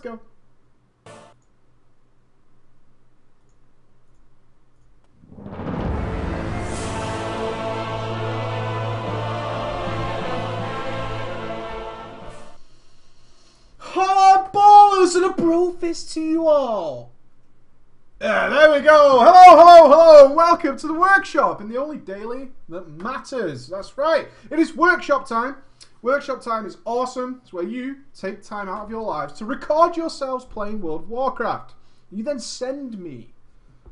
go. Hello, ballers, and a bro fist to you all. Yeah, there we go. Hello, hello, hello. Welcome to the workshop in the only daily that matters. That's right. It is workshop time. Workshop time is awesome. It's where you take time out of your lives to record yourselves playing World of Warcraft. You then send me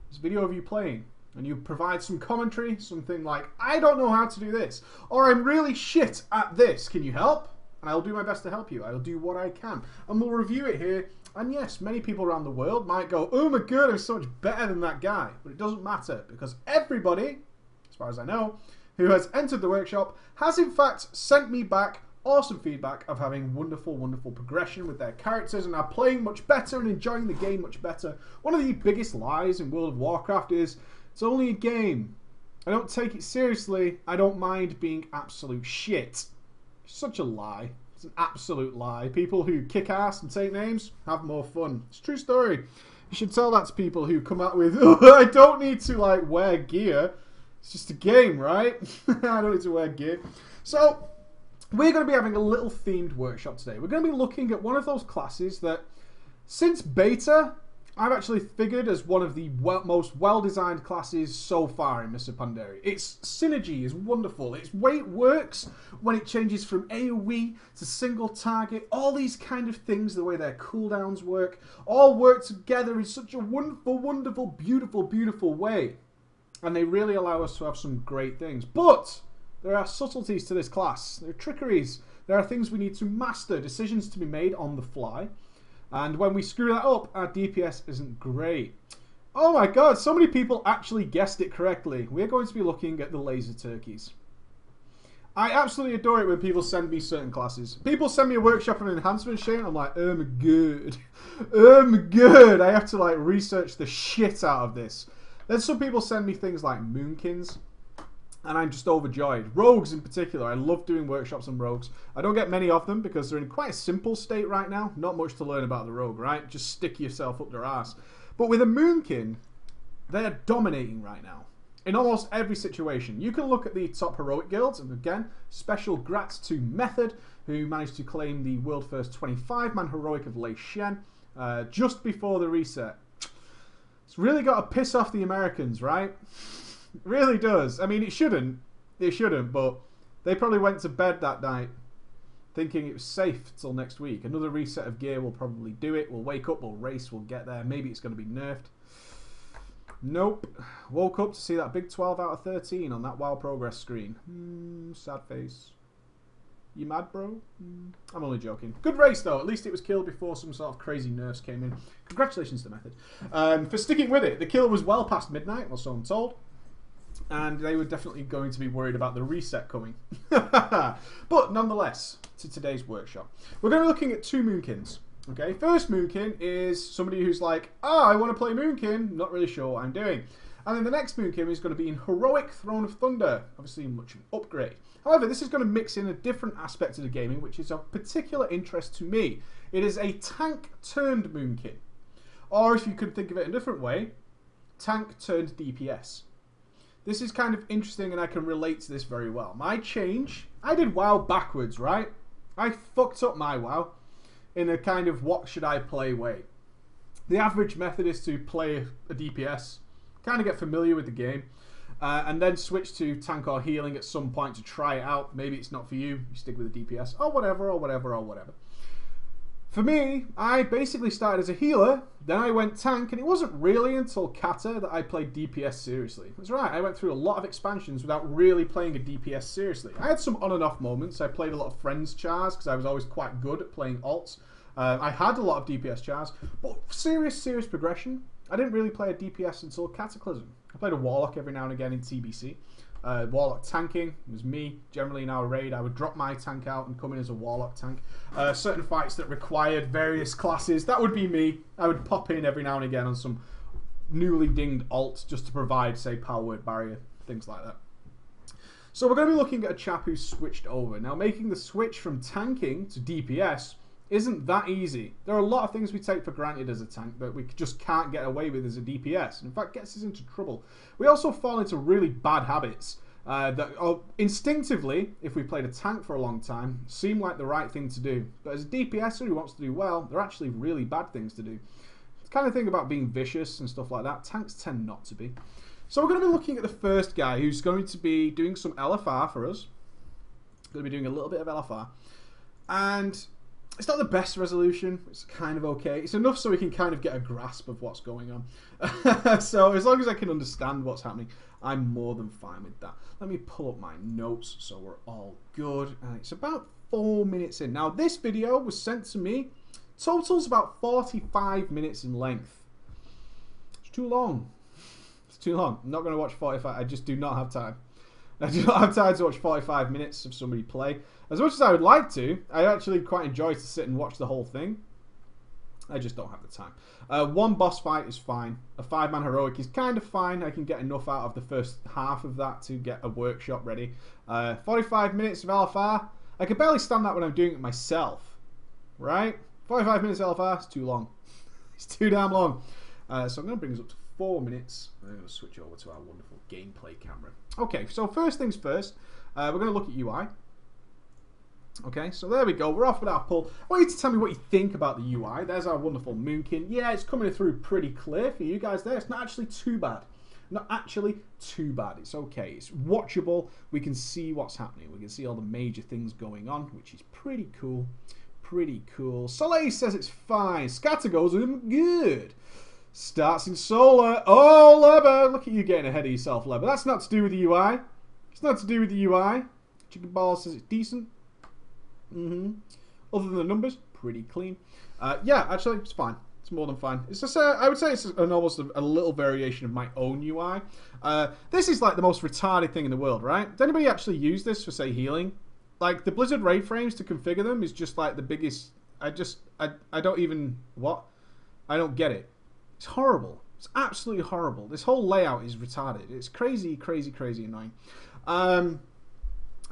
this video of you playing, and you provide some commentary, something like, I don't know how to do this, or I'm really shit at this. Can you help? And I'll do my best to help you. I'll do what I can. And we'll review it here. And yes, many people around the world might go, oh my god, I'm so much better than that guy. But it doesn't matter, because everybody, as far as I know, who has entered the workshop has in fact sent me back awesome feedback of having wonderful, wonderful progression with their characters and are playing much better and enjoying the game much better. One of the biggest lies in World of Warcraft is, it's only a game. I don't take it seriously. I don't mind being absolute shit. Such a lie. It's an absolute lie. People who kick ass and take names have more fun. It's a true story. You should tell that to people who come out with, oh, I don't need to like wear gear. It's just a game, right? I don't need to wear gear. So, we're going to be having a little themed workshop today. We're going to be looking at one of those classes that, since beta, I've actually figured as one of the most well-designed classes so far in Mr. Pandari. Its synergy is wonderful. Its way it works when it changes from AoE to single target. All these kind of things, the way their cooldowns work, all work together in such a wonderful, wonderful, beautiful, beautiful way. And they really allow us to have some great things. But there are subtleties to this class. There are trickeries. There are things we need to master, decisions to be made on the fly. And when we screw that up, our DPS isn't great. Oh my god, so many people actually guessed it correctly. We're going to be looking at the laser turkeys. I absolutely adore it when people send me certain classes. People send me a workshop and enhancement shit, and I'm like, oh my god. Oh my god. I have to like research the shit out of this. Then some people send me things like moonkins, and I'm just overjoyed. Rogues in particular, I love doing workshops on rogues. I don't get many of them because they're in quite a simple state right now. Not much to learn about the rogue, right? Just stick yourself up their ass. But with a moonkin, they're dominating right now. In almost every situation. You can look at the top heroic guilds, and again, special grats to Method, who managed to claim the world first 25-man heroic of Lei Shen just before the reset. It's really got to piss off the Americans, right? It really does. I mean, it shouldn't. It shouldn't, but they probably went to bed that night thinking it was safe till next week. Another reset of gear will probably do it. We'll wake up, we'll race, we'll get there. Maybe it's going to be nerfed. Nope. Woke up to see that big 12 out of 13 on that WoW progress screen. Sad face. You mad, bro? I'm only joking. Good race, though. At least it was killed before some sort of crazy nerfs came in. Congratulations to Method. For sticking with it. The kill was well past midnight, or so I'm told. And they were definitely going to be worried about the reset coming. But nonetheless, to today's workshop. We're going to be looking at two moonkins. Okay, first moonkin is somebody who's like, oh, I want to play moonkin, not really sure what I'm doing. And then the next moonkin is going to be in Heroic Throne of Thunder. Obviously much of an upgrade. However, this is going to mix in a different aspect of the gaming, which is of particular interest to me. It is a tank-turned moonkin. Or if you could think of it a different way, tank-turned DPS. This is kind of interesting and I can relate to this very well. My change, I did WoW backwards, right? I fucked up my WoW in a kind of what should I play way. The average method is to play a DPS, kind of get familiar with the game, and then switch to tank or healing at some point to try it out. Maybe it's not for you, you stick with the DPS, or whatever, or whatever, or whatever. For me, I basically started as a healer, then I went tank, and it wasn't really until Kata that I played DPS seriously. That's right, I went through a lot of expansions without really playing a DPS seriously. I had some on and off moments. I played a lot of friends chars because I was always quite good at playing alts. I had a lot of DPS chars, but serious progression, I didn't really play a DPS until Cataclysm. I played a Warlock every now and again in TBC. Warlock tanking was me. Generally in our raid, I would drop my tank out and come in as a Warlock tank. Certain fights that required various classes, that would be me. I would pop in every now and again on some newly dinged alt just to provide, say, power word barrier, things like that. So we're going to be looking at a chap who's switched over. Now, making the switch from tanking to DPS isn't that easy. There are a lot of things we take for granted as a tank that we just can't get away with as a DPS. And in fact, gets us into trouble. We also fall into really bad habits that are instinctively, if we played a tank for a long time, seem like the right thing to do. But as a DPSer who wants to do well, they're actually really bad things to do. It's the kind of thing about being vicious and stuff like that. Tanks tend not to be. So we're going to be looking at the first guy who's going to be doing some LFR for us. Going to be doing a little bit of LFR. And it's not the best resolution. It's kind of okay. It's enough so we can kind of get a grasp of what's going on. So as long as I can understand what's happening, I'm more than fine with that. Let me pull up my notes so we're all good. And it's about 4 minutes in. Now this video was sent to me. Totals about 45 minutes in length. It's too long. It's too long. I'm not going to watch 45. I just do not have time. I do not have time to watch 45 minutes of somebody play. As much as I would like to, I actually quite enjoy to sit and watch the whole thing. I just don't have the time. One boss fight is fine. A 5-man heroic is kind of fine. I can get enough out of the first half of that to get a workshop ready. 45 minutes of LFR. I can barely stand that when I'm doing it myself. Right? 45 minutes of LFR is too long. It's too damn long. So I'm going to bring us up to 4 minutes. I'm going to switch over to our wonderful gameplay camera. Okay, so first things first, we're going to look at UI. Okay, so there we go. We're off with our pull. I want you to tell me what you think about the UI. There's our wonderful moonkin. Yeah, it's coming through pretty clear for you guys there. It's not actually too bad. Not actually too bad. It's okay. It's watchable. We can see what's happening. We can see all the major things going on, which is pretty cool. Pretty cool. Soleil says it's fine. Scatter goes good. Starts in solar. Oh, Leber. Look at you getting ahead of yourself, Leber. That's not to do with the UI. It's not to do with the UI. Chicken Ball says it's decent. Other than the numbers, pretty clean. Yeah, actually, it's fine. It's more than fine. It's just, I would say it's almost a little variation of my own UI. This is like the most retarded thing in the world, right? Does anybody actually use this for, say, healing? Like, the Blizzard raid frames to configure them is just like the biggest... I don't even... What? I don't get it. It's horrible. It's absolutely horrible. This whole layout is retarded. It's crazy, crazy, crazy annoying.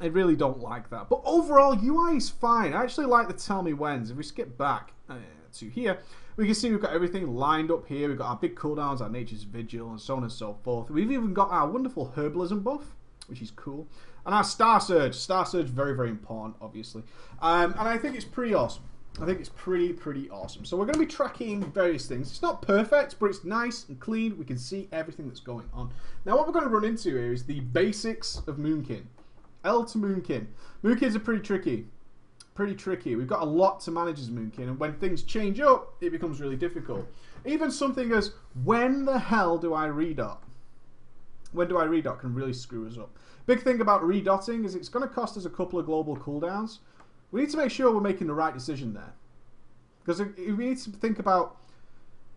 I really don't like that. But overall, UI is fine. I actually like the tell me whens. If we skip back to here, we can see we've got everything lined up here. We've got our big cooldowns, our Nature's Vigil, and so on and so forth. We've even got our wonderful Herbalism buff, which is cool. And our Star Surge. Star Surge, very, very important, obviously. And I think it's pretty awesome. I think it's pretty awesome. So we're going to be tracking various things. It's not perfect, but it's nice and clean. We can see everything that's going on. Now, what we're going to run into here is the basics of Moonkin. L to Moonkin. Moonkins are pretty tricky. Pretty tricky. We've got a lot to manage as Moonkin, and when things change up, it becomes really difficult. Even something as, when the hell do I redot? When do I redot can really screw us up. Big thing about redotting is it's going to cost us a couple of global cooldowns. We need to make sure we're making the right decision there. Because we need to think about,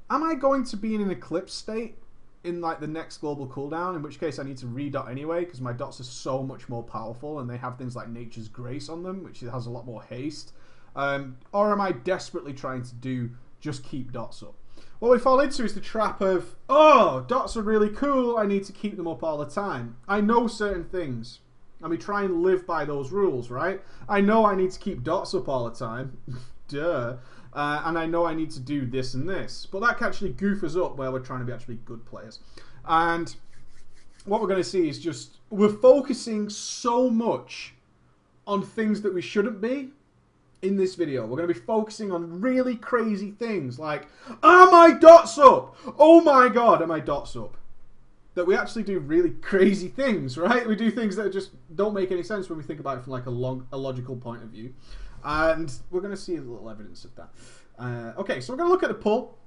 am I going to be in an eclipse state in like the next global cooldown, in which case I need to redot anyway, because my dots are so much more powerful and they have things like Nature's Grace on them, which has a lot more haste. Or am I desperately trying to do just keep dots up? What we fall into is the trap of, oh, dots are really cool, I need to keep them up all the time. I know certain things, and we try and live by those rules, right? I know I need to keep dots up all the time. Duh. And I know I need to do this and this. But that can actually goof us up where we're trying to be actually good players. And what we're going to see is just, we're focusing so much on things that we shouldn't be in this video. We're going to be focusing on really crazy things like, are my dots up? Oh my god, are my dots up? That we actually do really crazy things, right? We do things that just don't make any sense when we think about it from like a logical point of view. And we're going to see a little evidence of that. Okay, so we're going to look at the pull.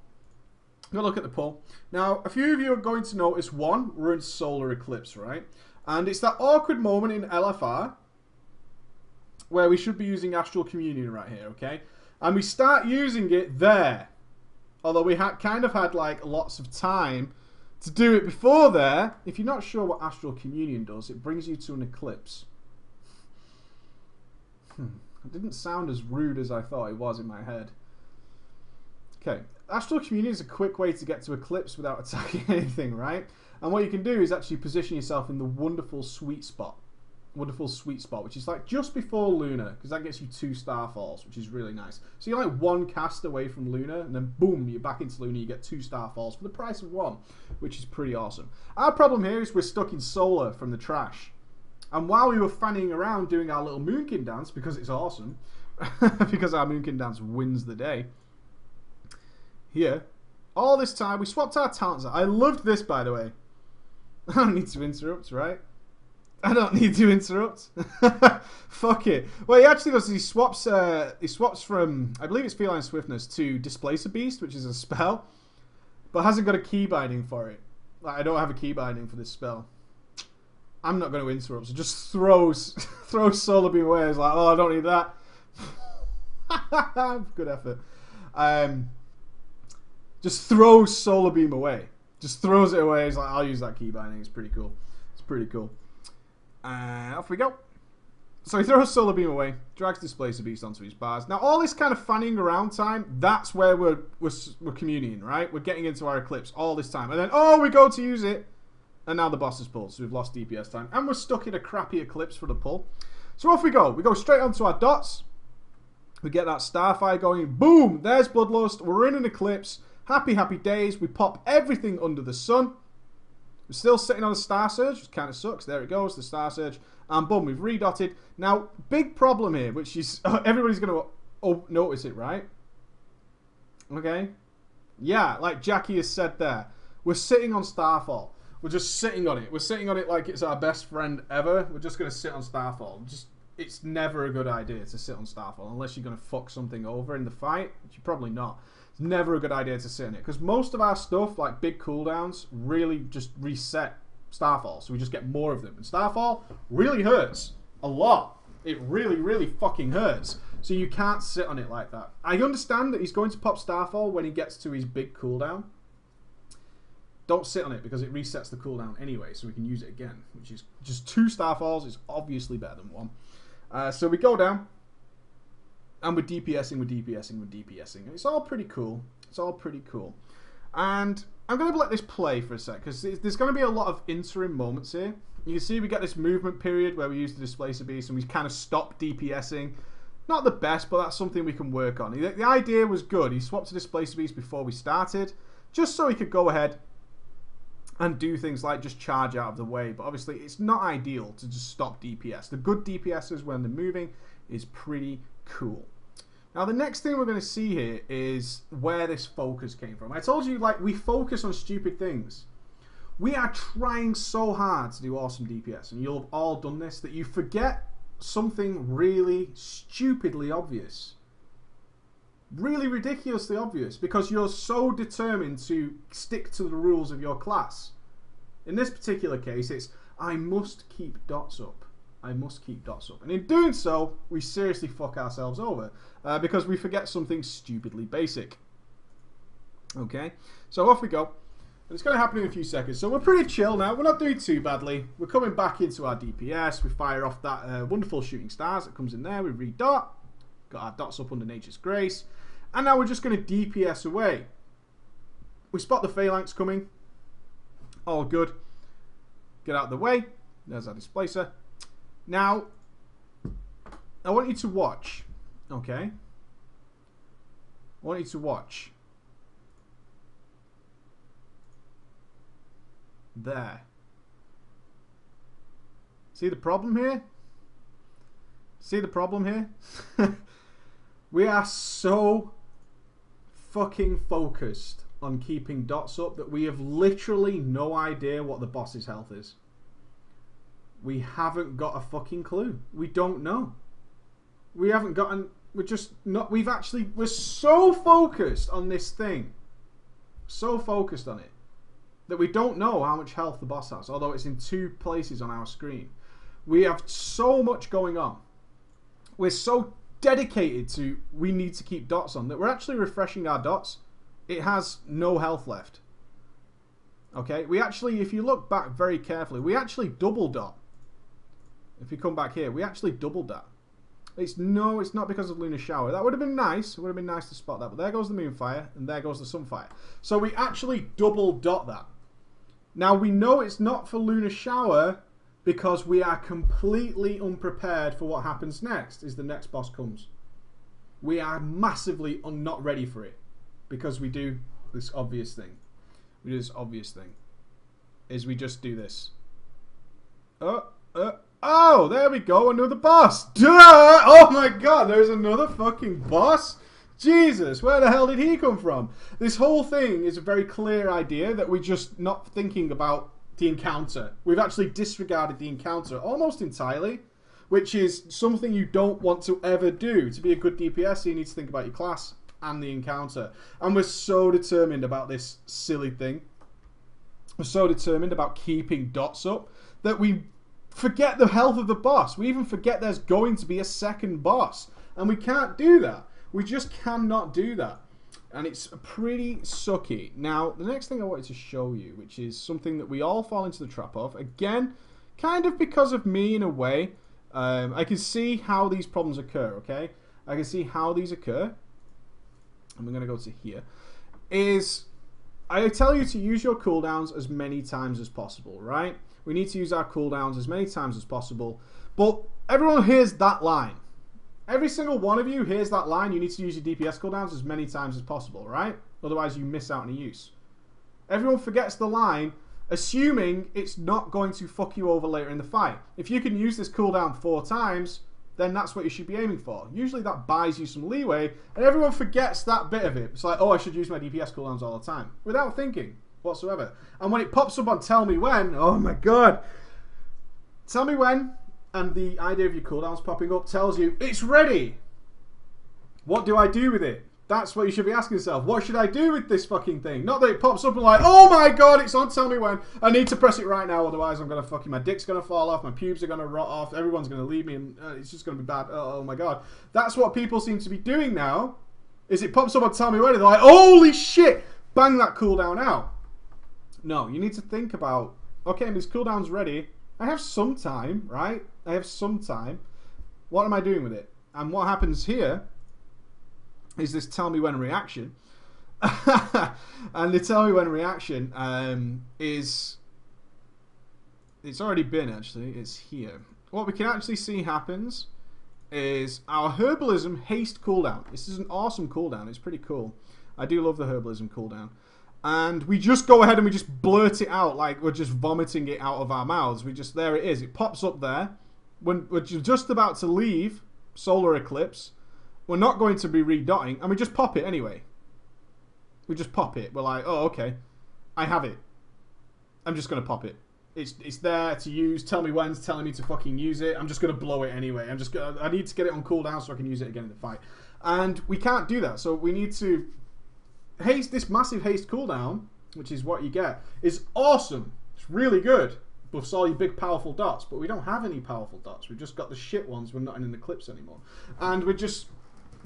We're going to look at the pull. Now, a few of you are going to notice, one, we're in solar eclipse, right? And it's that awkward moment in LFR where we should be using Astral Communion right here, okay? And we start using it there. Although we kind of had like lots of time to do it before there. If you're not sure what Astral Communion does, it brings you to an eclipse. It didn't sound as rude as I thought it was in my head. Okay, Astral Communion is a quick way to get to Eclipse without attacking anything, right? And what you can do is actually position yourself in the wonderful sweet spot wonderful sweet spot, which is like just before Lunar, because that gets you 2 Starfalls, which is really nice. So you're like 1 cast away from Lunar, and then boom, you're back into Lunar, you get 2 Starfalls for the price of 1, which is pretty awesome. Our problem here is we're stuck in Solar from the trash. And while we were fanning around doing our little Moonkin dance, because it's awesome, because our Moonkin dance wins the day, here, all this time, we swapped our talents out. I loved this, by the way. I don't need to interrupt, right? I don't need to interrupt. Fuck it. Well, he actually goes, he swaps from, I believe it's Feline Swiftness, to Displacer Beast, which is a spell, but hasn't got a key binding for it. Like, I don't have a key binding for this spell. I'm not going to interrupt, so just throws Solar Beam away. It's like, oh, I don't need that. Good effort. Just throws Solar Beam away. Just throws it away. He's like, I'll use that key binding. It's pretty cool. It's pretty cool. Off we go. So he throws Solar Beam away, drags Displacer Beast onto his bars. Now, all this kind of fanning around time, that's where we're communing, right? We're getting into our Eclipse all this time. And then, oh, we go to use it. And now the boss is pulled, so we've lost DPS time. And we're stuck in a crappy Eclipse for the pull. So off we go. We go straight onto our dots. We get that Starfire going. Boom! There's Bloodlust. We're in an Eclipse. Happy, happy days. We pop everything under the sun. We're still sitting on a Star Surge, which kind of sucks. There it goes, the Star Surge. And boom, we've redotted. Now, big problem here, which is everybody's going to notice it, right? Okay? Yeah, like Jackie has said there. We're sitting on Starfall. We're just sitting on it. We're sitting on it like it's our best friend ever. We're just going to sit on Starfall. It's never a good idea to sit on Starfall unless you're going to fuck something over in the fight, which you're probably not. It's never a good idea to sit on it because most of our stuff, like big cooldowns, really just reset Starfall. So we just get more of them. And Starfall really hurts a lot. It really, really fucking hurts. So you can't sit on it like that. I understand that he's going to pop Starfall when he gets to his big cooldown. Don't sit on it because it resets the cooldown anyway, so we can use it again, which is just 2 Starfalls is obviously better than 1. So we go down, and we're DPSing, we're DPSing, we're DPSing. And it's all pretty cool. It's all pretty cool. And I'm going to let this play for a sec, because there's going to be a lot of interim moments here. You can see we get this movement period where we use the Displacer Beast, and we kind of stop DPSing. Not the best, but that's something we can work on. The idea was good. He swapped to Displacer Beast before we started, just so he could go ahead and do things like just charge out of the way. But obviously, it's not ideal to just stop DPS. The good DPSers, when they're moving, is pretty cool. Now, the next thing we're going to see here is where this focus came from. I told you, like, we focus on stupid things. We are trying so hard to do awesome DPS, and you'll have all done this, that you forget something really stupidly obvious. Really ridiculously obvious, because you're so determined to stick to the rules of your class. In this particular case, it's, I must keep dots up. I must keep dots up. And in doing so, we seriously fuck ourselves over, because we forget something stupidly basic. Okay, so off we go. And it's going to happen in a few seconds. So we're pretty chill now. We're not doing too badly. We're coming back into our DPS. We fire off that wonderful shooting stars that comes in there. We redot. Got our dots up under Nature's Grace. And now we're just going to DPS away. We spot the phalanx coming. All good. Get out of the way. There's our displacer. Now, I want you to watch. Okay? I want you to watch. There. See the problem here? See the problem here? We are so fucking focused on keeping dots up that we have literally no idea what the boss's health is. We haven't got a fucking clue. We don't know. We haven't gotten... We're just not... We're so focused on this thing. So focused on it. That we don't know how much health the boss has. Although it's in 2 places on our screen. We have so much going on. We're so dedicated to we need to keep dots on that we're actually refreshing our dots. It has no health left. Okay, we actually, if you look back very carefully, we actually double dot. If you come back here, we actually doubled that. It's not because of Lunar Shower. That would have been nice. It would have been nice to spot that. But there goes the Moonfire, and there goes the Sunfire. So we actually double dot that. Now we know it's not for Lunar Shower because we are completely unprepared for what happens next as the next boss comes. We are massively not ready for it because we do this obvious thing. We do this obvious thing. Is we just do this. Oh, there we go, another boss. Duh! Oh my god, there's another fucking boss? Jesus, where the hell did he come from? This whole thing is a very clear idea that we're just not thinking about the encounter. We've actually disregarded the encounter almost entirely, which is something you don't want to ever do. To be a good DPS, you need to think about your class and the encounter. And we're so determined about this silly thing. We're so determined about keeping dots up that we forget the health of the boss. We even forget there's going to be a second boss. And we can't do that. We just cannot do that. And it's pretty sucky. Now, the next thing I wanted to show you, which is something that we all fall into the trap of. Again, kind of because of me in a way. I can see how these problems occur, okay? I can see how these occur. I'm going to go to here. I tell you to use your cooldowns as many times as possible, right? We need to use our cooldowns as many times as possible. But everyone hears that line. Every single one of you hears that line. You need to use your DPS cooldowns as many times as possible, right? Otherwise, you miss out on a use. Everyone forgets the line, assuming it's not going to fuck you over later in the fight. If you can use this cooldown 4 times, then that's what you should be aiming for. Usually that buys you some leeway, and everyone forgets that bit of it. It's like, oh, I should use my DPS cooldowns all the time, without thinking whatsoever. And when it pops up on Tell Me When, oh my god. Tell Me When, and the idea of your cooldowns popping up tells you, it's ready. What do I do with it? That's what you should be asking yourself. What should I do with this fucking thing? Not that it pops up and like, oh my god, it's on Tell Me When. I need to press it right now, otherwise I'm going to fucking, my dick's going to fall off, my pubes are going to rot off, everyone's going to leave me, and it's just going to be bad. Oh my god. That's what people seem to be doing now, is it pops up on Tell Me When, and they're like, holy shit, bang that cooldown out. No, you need to think about, okay, this cooldown's ready. I have some time, right? I have some time. What am I doing with it? And what happens here is this Tell Me When reaction. And the Tell Me When reaction is... It's already been, actually. It's here. What we can actually see happens is our Herbalism haste cooldown. This is an awesome cooldown. It's pretty cool. I do love the Herbalism cooldown. And we just go ahead and we just blurt it out like we're just vomiting it out of our mouths. We just, there it is. It pops up there. When we're just about to leave Solar Eclipse, we're not going to be redotting, and we just pop it anyway. We just pop it. We're like, oh, okay. I have it. I'm just going to pop it. It's there to use. Tell Me When's telling me to fucking use it. I'm just going to blow it anyway. I need to get it on cooldown so I can use it again in the fight. And we can't do that, so we need to... Haste, this massive haste cooldown, which is what you get, is awesome. It's really good. Buffs all your big powerful dots, but we don't have any powerful dots. We've just got the shit ones. We're not in the clips anymore, and we're just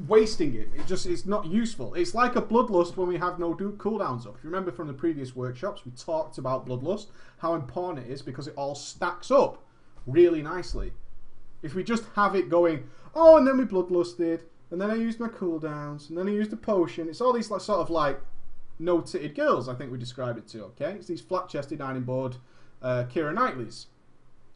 wasting it. It's not useful. It's like a Bloodlust when we have no cooldowns up. If you remember from the previous workshops, we talked about Bloodlust, how important it is because it all stacks up really nicely. If we just have it going, oh, and then we Bloodlusted, and then I used my cooldowns, and then I used a potion. It's all these sort of like no-titted girls, I think we describe it to, okay? It's these flat-chested, iron-bored Keira Knightleys.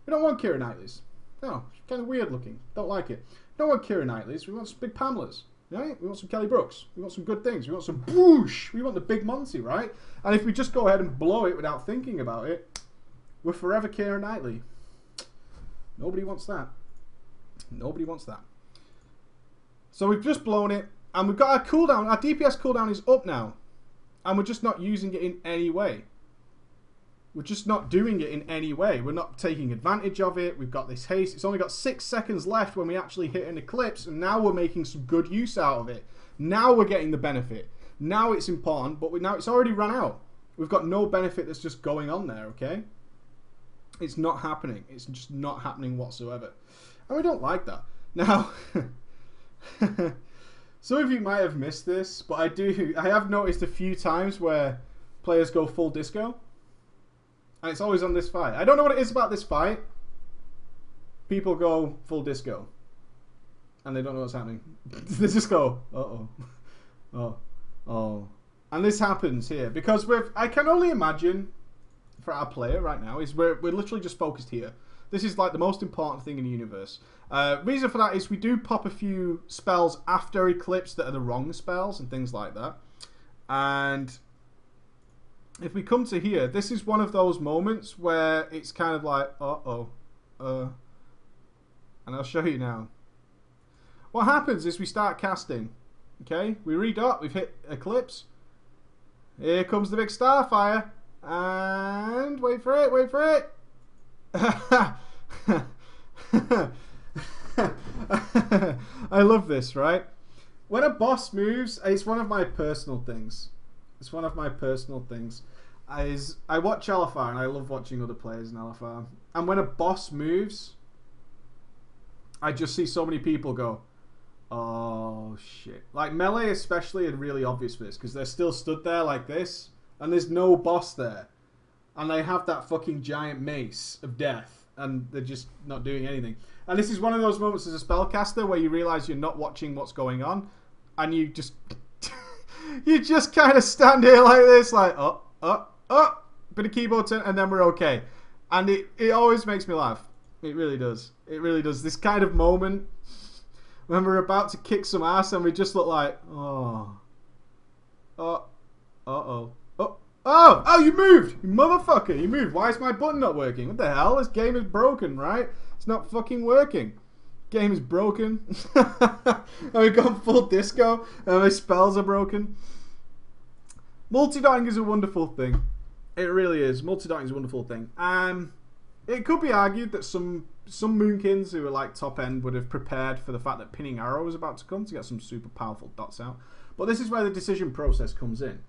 We don't want Keira Knightleys. No, she's kind of weird looking. Don't like it. Don't want Keira Knightleys. We want some big Pamelas, right? We want some Kelly Brooks. We want some good things. We want some boosh. We want the big Monty, right? And if we just go ahead and blow it without thinking about it, we're forever Keira Knightley. Nobody wants that. Nobody wants that. So we've just blown it, and we've got our cooldown. Our DPS cooldown is up now, and we're just not using it in any way. We're just not doing it in any way. We're not taking advantage of it. We've got this haste. It's only got 6 seconds left when we actually hit an eclipse, and now we're making some good use out of it. Now we're getting the benefit. Now it's important, but now it's already run out. We've got no benefit that's just going on there, okay? It's not happening. It's just not happening whatsoever. And we don't like that. Now... Some of you might have missed this, but I have noticed a few times where players go full disco, and it's always on this fight. I don't know what it is about this fight. People go full disco, and they don't know what's happening. They just go, oh, and this happens here because I can only imagine for our player right now is we're literally just focused here. This is like the most important thing in the universe. Reason for that is we do pop a few spells after Eclipse that are the wrong spells and things like that. And if we come to here, this is one of those moments where it's kind of like, and I'll show you now. What happens is we start casting. Okay, we redot, we've hit Eclipse. Here comes the big Starfire. And wait for it, wait for it. I love this, right? When a boss moves, it's one of my personal things. It's one of my personal things. I watch LFR and I love watching other players in LFR. And when a boss moves, I just see so many people go, oh shit. Like Melee especially are really obvious for this because they're still stood there like this and there's no boss there. And they have that fucking giant mace of death and they're just not doing anything. And this is one of those moments as a spellcaster where you realise you're not watching what's going on and you just you just kind of stand here like this, like, bit of keyboard turn, and then we're okay. And it always makes me laugh. It really does. It really does. This kind of moment when we're about to kick some ass and we just look like, oh, you moved! You motherfucker, you moved. Why is my button not working? What the hell? This game is broken, right? It's not fucking working. Game is broken. And we've gone full disco and my spells are broken. Multi-dotting is a wonderful thing. It really is. Multi-dotting is a wonderful thing. It could be argued that some moonkins who are like top end would have prepared for the fact that pinning arrow was about to come to get some super powerful dots out. But this is where the decision process comes in.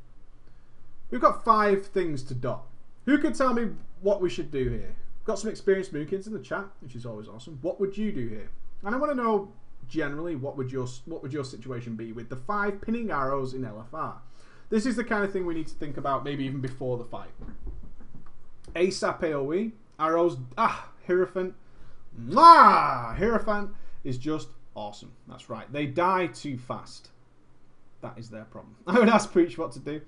We've got 5 things to dot. Who could tell me what we should do here? Got some experienced moonkins in the chat, which is always awesome. What would you do here? And I want to know generally what would your situation be with the 5 pinning arrows in LFR. This is the kind of thing we need to think about maybe even before the fight. ASAP AoE, arrows, Hierophant. Hierophant is just awesome. That's right. They die too fast. That is their problem. I would ask Preach what to do.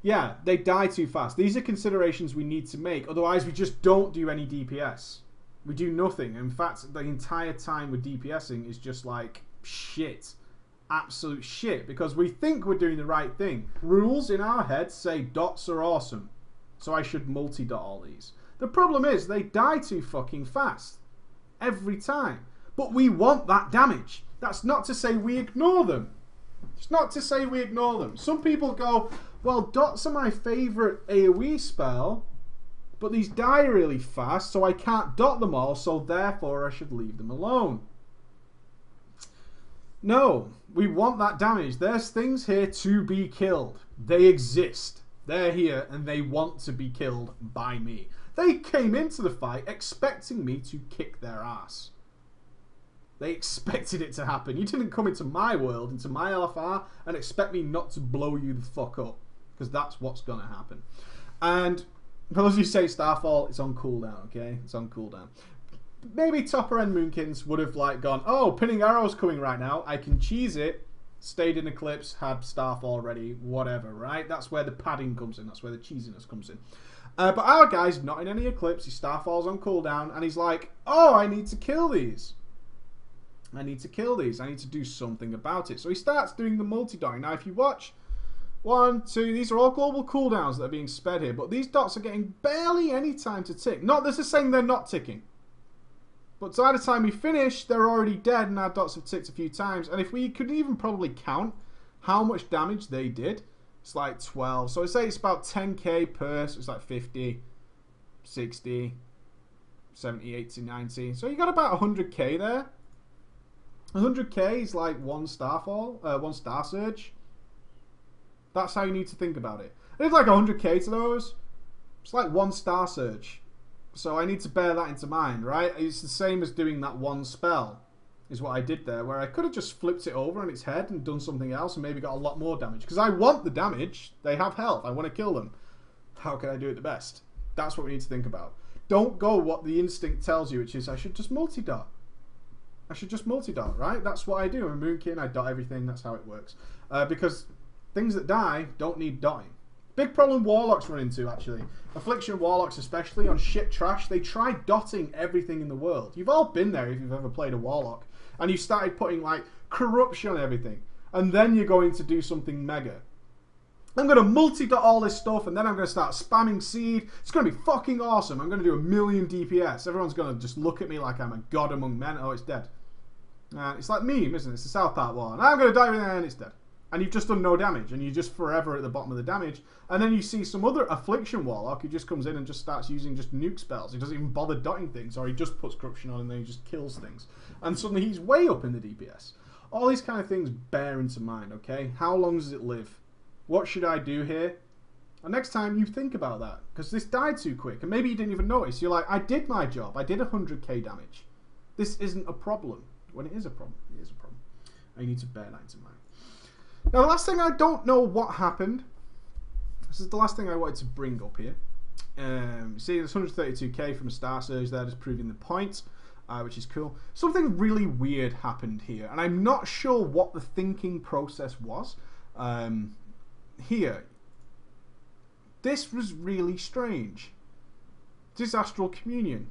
Yeah, they die too fast. These are considerations we need to make. Otherwise, we just don't do any DPS. We do nothing. In fact, the entire time with DPSing is just like shit. Absolute shit. Because we think we're doing the right thing. Rules in our heads say dots are awesome. So I should multi-dot all these. The problem is they die too fucking fast. Every time. But we want that damage. That's not to say we ignore them. It's not to say we ignore them. Some people go, well, dots are my favourite AoE spell, but these die really fast, so I can't dot them all, so therefore I should leave them alone. No, we want that damage. There's things here to be killed. They exist. They're here, and they want to be killed by me. They came into the fight expecting me to kick their ass. They expected it to happen. You didn't come into my world, into my LFR, and expect me not to blow you the fuck up. Because that's what's going to happen. And for those of you who say Starfall, it's on cooldown, okay? It's on cooldown. Maybe topper end moonkins would have like gone, oh, pinning arrows coming right now. I can cheese it. Stayed in Eclipse, had Starfall ready, whatever, right? That's where the padding comes in. That's where the cheesiness comes in. But our guy's not in any Eclipse. His Starfall's on cooldown. And he's like, oh, I need to kill these. I need to kill these. I need to do something about it. So he starts doing the multi-dotting. Now, if you watch 1, 2, these are all global cooldowns that are being sped here. But these dots are getting barely any time to tick. Not this is saying they're not ticking. But by the time we finish, they're already dead and our dots have ticked a few times. And if we could even probably count how much damage they did, it's like 12. So I'd say it's about 10k per, so it's like 50, 60, 70, 80, 90. So you got about 100k there. 100k is like one Starfall, one Star Surge. That's how you need to think about it. And if like 100k to those, it's like one Star Surge. So I need to bear that into mind, right? It's the same as doing that one spell, is what I did there, where I could have just flipped it over on its head and done something else and maybe got a lot more damage. Because I want the damage. They have health. I want to kill them. How can I do it the best? That's what we need to think about. Don't go what the instinct tells you, which is I should just multi-dot. I should just multi-dot, right? That's what I do. I'm a moonkin, I dot everything. That's how it works. Because things that die don't need dotting. Big problem Warlocks run into, actually. Affliction Warlocks, especially on shit trash, they try dotting everything in the world. You've all been there if you've ever played a Warlock. And you started putting, like, corruption on everything. And then you're going to do something mega. I'm going to multi-dot all this stuff, and then I'm going to start spamming seed. It's going to be fucking awesome. I'm going to do 1,000,000 DPS. Everyone's going to just look at me like I'm a god among men. Oh, it's dead. It's like meme, isn't it? It's the South Park war. And I'm going to die with it, and it's dead. And you've just done no damage, and you're just forever at the bottom of the damage. And then you see some other Affliction Warlock who just comes in and just starts using just nuke spells. He doesn't even bother dotting things, or he just puts corruption on and then he just kills things. And suddenly he's way up in the DPS. All these kind of things bear into mind, okay? How long does it live? What should I do here? And next time you think about that, because this died too quick, and maybe you didn't even notice. You're like, I did my job. I did 100k damage. This isn't a problem. When it is a problem, it is a problem. And you need to bear that into mind. Now, the last thing, I don't know what happened. This is the last thing I wanted to bring up here. See, there's 132k from a Star Surge there, just proving the point, which is cool. Something really weird happened here, and I'm not sure what the thinking process was. Here, this was really strange. This Astral Communion.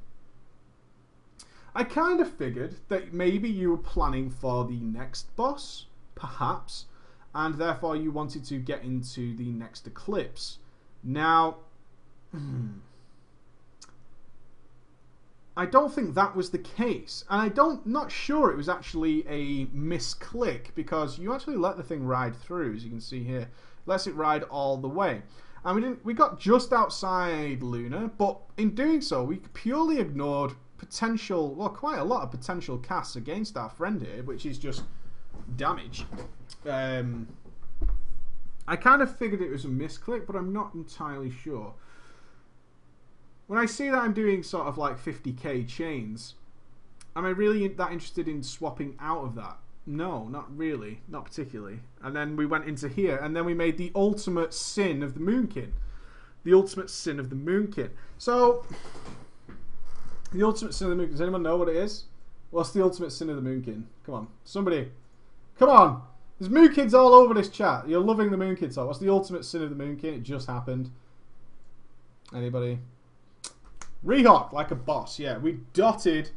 I kind of figured that maybe you were planning for the next boss, perhaps, and therefore you wanted to get into the next eclipse. Now, I don't think that was the case, and not sure it was actually a misclick, because you actually let the thing ride through, as you can see here. Lets it ride all the way. And we got just outside Lunar, but in doing so, we purely ignored potential, well, quite a lot of potential casts against our friend here, which is just damage. I kind of figured it was a misclick, but I'm not entirely sure. When I see that I'm doing sort of like 50k chains, am I really that interested in swapping out of that? No, not really. Not particularly. And then we went into here, and then we made the ultimate sin of the Moonkin. The ultimate sin of the Moonkin. So, the ultimate sin of the Moonkin. Does anyone know what it is? What's the ultimate sin of the Moonkin? Come on. Somebody. Come on. There's Moonkins all over this chat. You're loving the Moonkin talk. What's the ultimate sin of the Moonkin? It just happened. Anybody? Rehawk, like a boss. Yeah, we dotted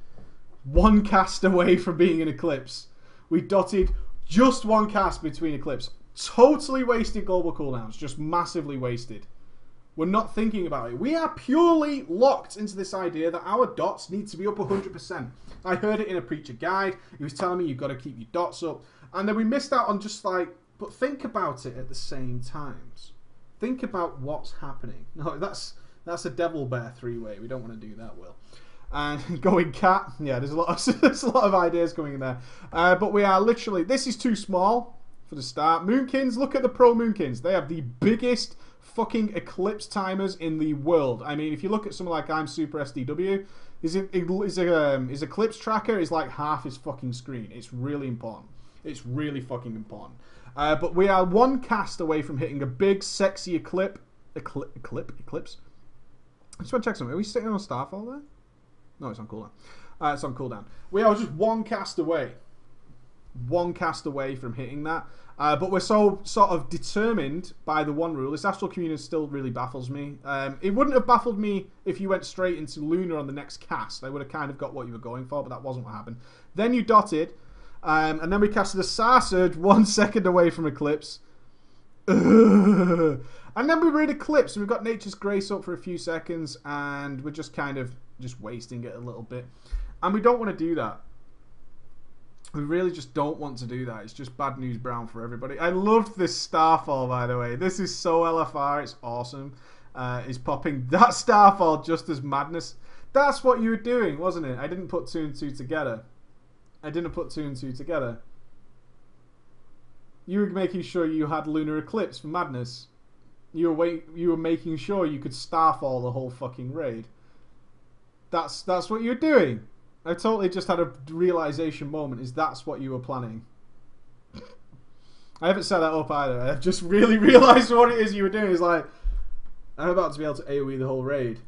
one cast away from being an eclipse. We dotted just one cast between eclipse. Totally wasted global cooldowns. Just massively wasted. We're not thinking about it. We are purely locked into this idea that our dots need to be up 100%. I heard it in a preacher guide. He was telling me you've got to keep your dots up. And then we missed out on just like, but think about it at the same times. Think about what's happening. No, that's a devil bear three-way. We don't want to do that, Will. And going cat, yeah, there's a lot of ideas coming in there. But we are literally, this is too small for the start. Moonkins, look at the pro Moonkins. They have the biggest fucking eclipse timers in the world. I mean, if you look at something like I'm Super SDW, his eclipse tracker is like half his fucking screen. It's really important. It's really fucking important. But we are one cast away from hitting a big, sexy eclipse. I just want to check something. Are we sitting on Starfall there? No, it's on cooldown. It's on cooldown. We are just one cast away. One cast away from hitting that. But we're so sort of determined by the one rule. This Astral Communion still really baffles me. It wouldn't have baffled me if you went straight into Lunar on the next cast. I would have kind of got what you were going for, but that wasn't what happened. Then you dotted. And then we casted a Star Surge 1 second away from Eclipse. And then we were in Eclipse, and we've got Nature's Grace up for a few seconds, and we're just kind of just wasting it a little bit. And we don't want to do that. We really just don't want to do that. It's just bad news brown for everybody. I loved this Starfall, by the way. This is so LFR. It's awesome. It's popping that Starfall just as madness. That's what you were doing, wasn't it? I didn't put 2 and 2 together. I didn't put 2 and 2 together. You were making sure you had Lunar Eclipse for madness. You were making sure you could Starfall the whole fucking raid. That's what you're doing. I totally just had a realization moment. Is that's what you were planning? I haven't set that up either. I've just really realized what it is you were doing. It's like, I'm about to be able to AoE the whole raid.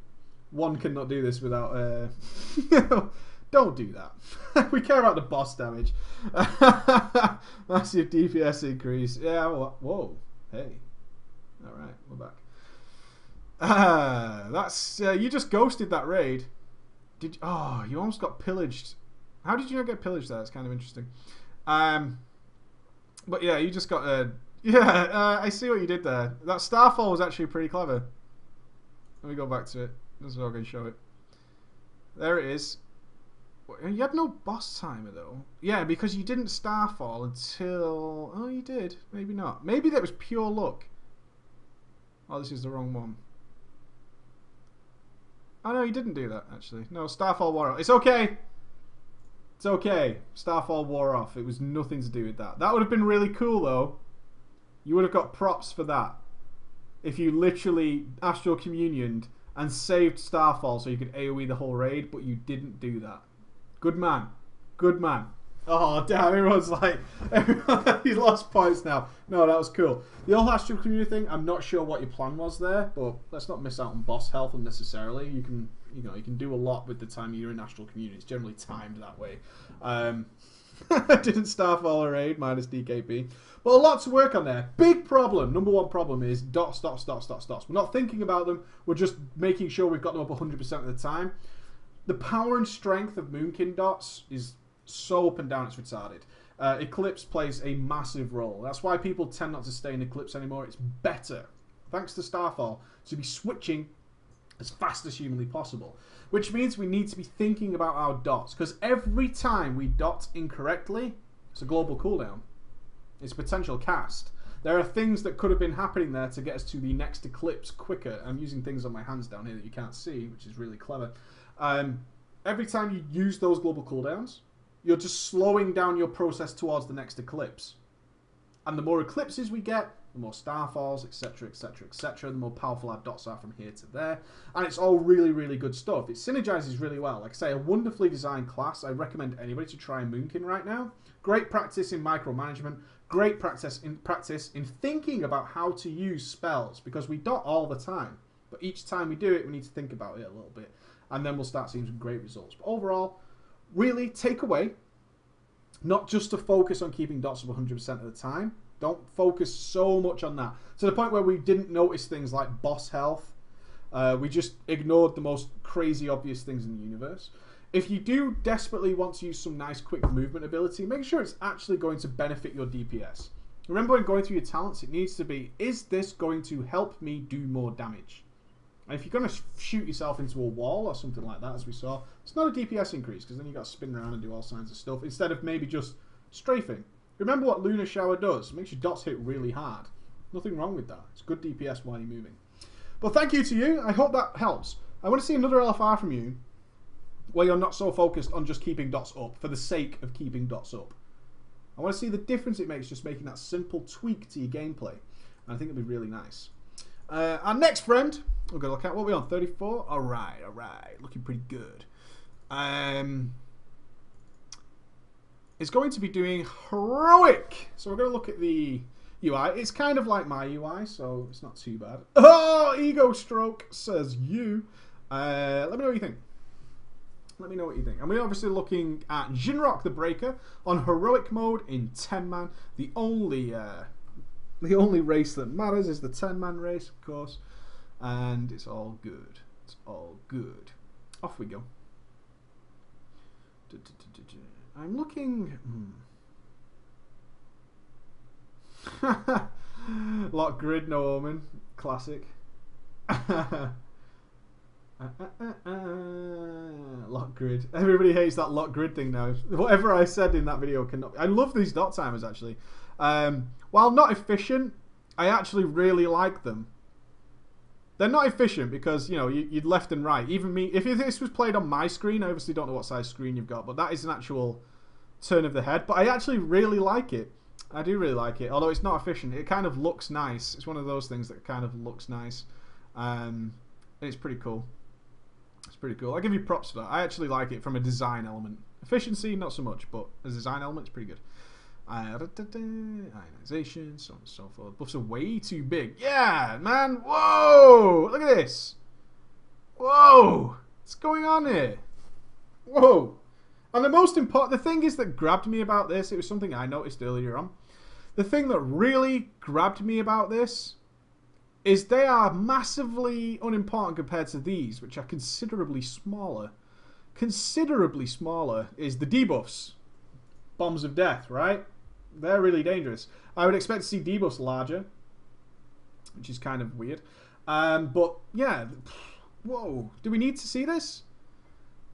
One cannot do this without... Don't do that. We care about the boss damage. Massive DPS increase. Yeah, whoa. Hey. Alright, we're back. That's you just ghosted that raid. Did oh you almost got pillaged? How did you not get pillaged there? It's kind of interesting. But yeah, you just got I see what you did there. That Starfall was actually pretty clever. Let me go back to it. This is how I'm going to show it. There it is. You had no boss timer though. Yeah, because you didn't Starfall until... Oh, you did. Maybe not. Maybe that was pure luck. Oh, this is the wrong one. Oh no, you didn't do that actually. No, Starfall wore off. It's okay. It's okay. Starfall wore off. It was nothing to do with that. That would have been really cool though. You would have got props for that. If you literally Astral Communioned and saved Starfall so you could AoE the whole raid, but you didn't do that. Good man. Good man. Oh, damn, everyone's like, he's lost points now. No, that was cool. The whole Astral Community thing, I'm not sure what your plan was there, but let's not miss out on boss health unnecessarily. You can, you can do a lot with the time you're in Astral Community. It's generally timed that way. Didn't Starfall a raid, minus DKP. But a lot to work on there. Big problem, number one problem is dots. We're not thinking about them. We're just making sure we've got them up 100% of the time. The power and strength of Moonkin dots is so up and down, it's retarded. Eclipse plays a massive role. That's why people tend not to stay in Eclipse anymore. It's better, thanks to Starfall, to be switching as fast as humanly possible. Which means we need to be thinking about our dots, because every time we dot incorrectly, it's a global cooldown. It's a potential cast. There are things that could have been happening there to get us to the next Eclipse quicker. I'm using things on my hands down here that you can't see, which is really clever. Every time you use those global cooldowns, you're just slowing down your process towards the next Eclipse. And the more Eclipses we get, the more Starfalls, etc, etc, etc, the more powerful our dots are from here to there. And it's all really, really good stuff. It synergizes really well. Like I say, a wonderfully designed class. I recommend anybody to try Moonkin right now. Great practice in micromanagement. Great practice in thinking about how to use spells. Because we dot all the time. But each time we do it, we need to think about it a little bit. And then we'll start seeing some great results. But overall, really take away, not just to focus on keeping dots up 100% of the time. Don't focus so much on that. To the point where we didn't notice things like boss health. We just ignored the most crazy obvious things in the universe. If you do desperately want to use some nice quick movement ability, make sure it's actually going to benefit your DPS. Remember when going through your talents, it needs to be, is this going to help me do more damage? And if you're going to shoot yourself into a wall or something like that, as we saw, it's not a DPS increase, because then you've got to spin around and do all kinds of stuff, instead of maybe just strafing. Remember what Lunar Shower does. It makes your dots hit really hard. Nothing wrong with that. It's good DPS while you're moving. But thank you to you. I hope that helps. I want to see another LFR from you, where you're not so focused on just keeping dots up for the sake of keeping dots up. I want to see the difference it makes just making that simple tweak to your gameplay. And I think it'd be really nice. Our next friend, we're going to look at, what are we on, 34? Alright, looking pretty good. It's going to be doing Heroic. So we're going to look at the UI. It's kind of like my UI, so it's not too bad. Oh, Ego Stroke, says you. Let me know what you think. Let me know what you think. And we're obviously looking at Jinrock the Breaker on Heroic mode in 10-man. The only race that matters is the 10-man race, of course. And it's all good. It's all good. Off we go. I'm looking... Lock grid, no omen. Classic. Lock grid. Everybody hates that lock grid thing now. Whatever I said in that video cannot... I love these dot timers, actually. While not efficient, I actually really like them. They're not efficient because, you know, you'd left and right. Even me, if this was played on my screen, I obviously don't know what size screen you've got, but that is an actual turn of the head. But I actually really like it. I do really like it, although it's not efficient. It kind of looks nice. It's one of those things that kind of looks nice. And it's pretty cool. It's pretty cool. I'll give you props for that. I actually like it from a design element. Efficiency, not so much, but as a design element, it's pretty good. Ionization, so on and so forth. Buffs are way too big. Yeah, man. Whoa! Look at this. Whoa! What's going on here? Whoa! And the most important, the thing is that grabbed me about this, it was something I noticed earlier on. The thing that really grabbed me about this is they are massively unimportant compared to these, which are considerably smaller. Considerably smaller is the debuffs. Bombs of death, right? They're really dangerous. I would expect to see debuffs larger, which is kind of weird. But yeah, whoa. Do we need to see this?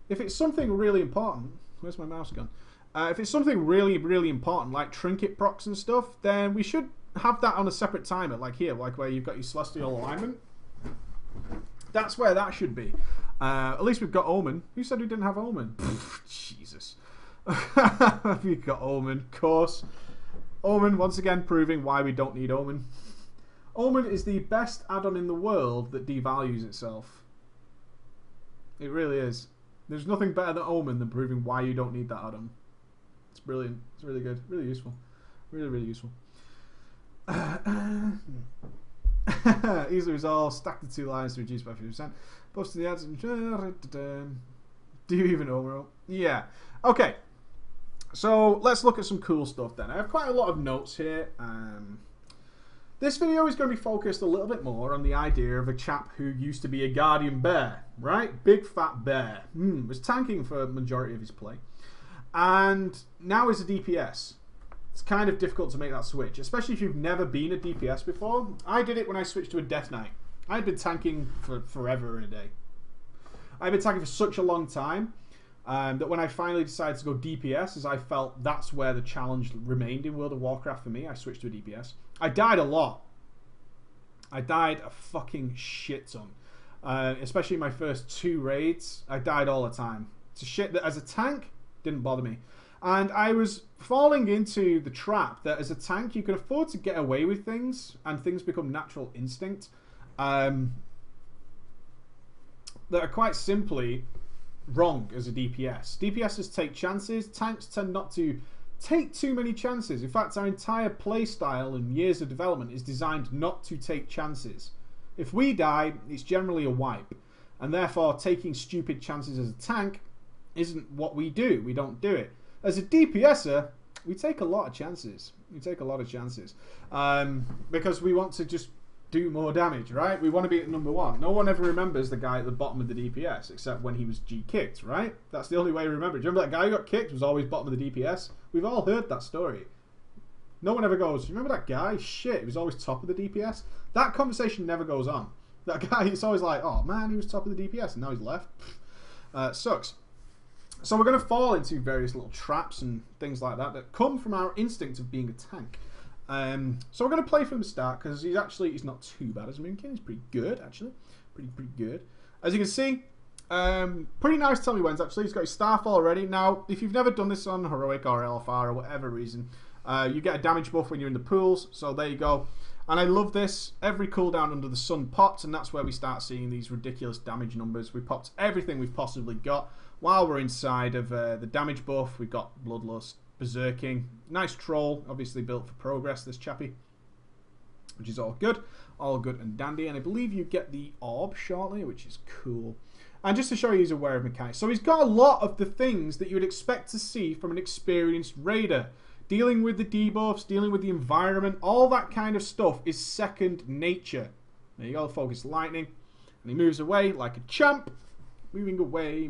If it's something really important, where's my mouse gone? If it's something really, really important, like trinket procs and stuff, then we should have that on a separate timer, like here, like where you've got your celestial alignment. That's where that should be. At least we've got Omen. Who said we didn't have Omen? Jesus. We've got Omen, of course. Omen, once again, proving why we don't need Omen. Omen is the best add-on in the world that devalues itself. It really is. There's nothing better than Omen than proving why you don't need that add-on. It's brilliant. It's really good. Really useful. Really, really useful. Easily resolved. Stack the 2 lines to reduce by 50%. Post to the ads. Do you even know, bro? Yeah. Okay. So let's look at some cool stuff then. I have quite a lot of notes here. This video is going to be focused a little bit more on the idea of a chap who used to be a guardian bear, right? Big fat bear. Was tanking for a majority of his play. And now is a DPS. It's kind of difficult to make that switch, especially if you've never been a DPS before. I did it when I switched to a Death Knight. I'd been tanking for forever in a day. I've been tanking for such a long time that when I finally decided to go DPS, as I felt that's where the challenge remained in World of Warcraft for me, I switched to a DPS. I died a lot. I died a fucking shit ton. Especially my first 2 raids, I died all the time. It's a shit that as a tank, didn't bother me. And I was falling into the trap that as a tank, you can afford to get away with things, and things become natural instinct. That are quite simply wrong as a DPS. DPSs take chances. Tanks tend not to take too many chances. In fact, our entire play style and years of development is designed not to take chances. If we die, it's generally a wipe. And therefore, taking stupid chances as a tank isn't what we do. We don't do it. As a DPSer, we take a lot of chances. We take a lot of chances. Because we want to just do more damage, right? We want to be at #1. No one ever remembers the guy at the bottom of the DPS, except when he was G-kicked, right? That's the only way we remember it. Do you remember that guy who got kicked was always bottom of the DPS? We've all heard that story. No one ever goes, remember that guy? Shit, he was always top of the DPS. That conversation never goes on. That guy, it's always like, oh man, he was top of the DPS, and now he's left. Sucks. So we're going to fall into various little traps and things like that that come from our instinct of being a tank. So we're going to play from the start because he's not too bad as a Moonkin. He's pretty good, actually. Pretty good. As you can see, pretty nice Tommy Wens, actually. He's got his staff already. Now, if you've never done this on Heroic or LFR or whatever reason, you get a damage buff when you're in the pools. So there you go. And I love this. Every cooldown under the sun popped, and that's where we start seeing these ridiculous damage numbers. We popped everything we've possibly got while we're inside of the damage buff. We've got Bloodlust, Berserking. Nice troll, obviously built for progress, this chappy. Which is all good and dandy. And I believe you get the orb shortly, which is cool. And just to show you he's aware of mechanics. So he's got a lot of the things that you would expect to see from an experienced raider. Dealing with the debuffs, dealing with the environment, all that kind of stuff is second nature. There you go, focus lightning. And he moves away like a champ. Moving away.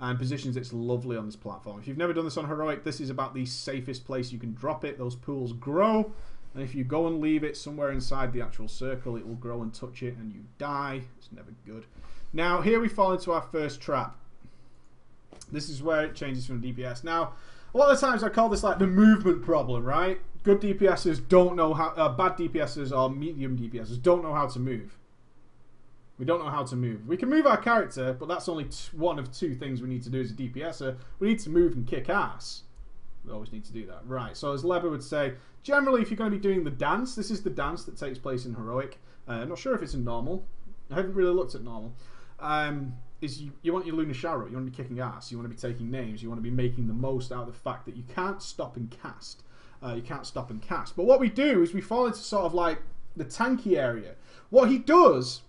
And positions it's lovely on this platform. If you've never done this on Heroic, this is about the safest place you can drop it. Those pools grow. And if you go and leave it somewhere inside the actual circle, it will grow and touch it and you die. It's never good. Now, here we fall into our first trap. This is where it changes from DPS. Now, a lot of times I call this like the movement problem, right? Good DPSers don't know how... bad DPSers or medium DPSers don't know how to move. We don't know how to move. We can move our character, but that's only one of 2 things we need to do as a DPSer. We need to move and kick ass. We always need to do that. Right, so as Leber would say, generally if you're going to be doing the dance, this is the dance that takes place in Heroic. I'm not sure if it's in normal. I haven't really looked at normal. You want your Lunar Shower, you want to be kicking ass, you want to be taking names, you want to be making the most out of the fact that you can't stop and cast. But what we do is we fall into sort of like the tanky area. What he does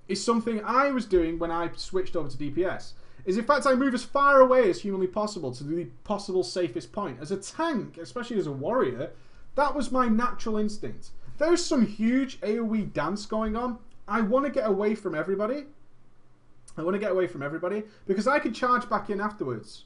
is something I was doing when I switched over to DPS. Is in fact I move as far away as humanly possible to the possible safest point. As a tank, especially as a warrior, that was my natural instinct. there's some huge AoE dance going on. I want to get away from everybody. I want to get away from everybody because I can charge back in afterwards.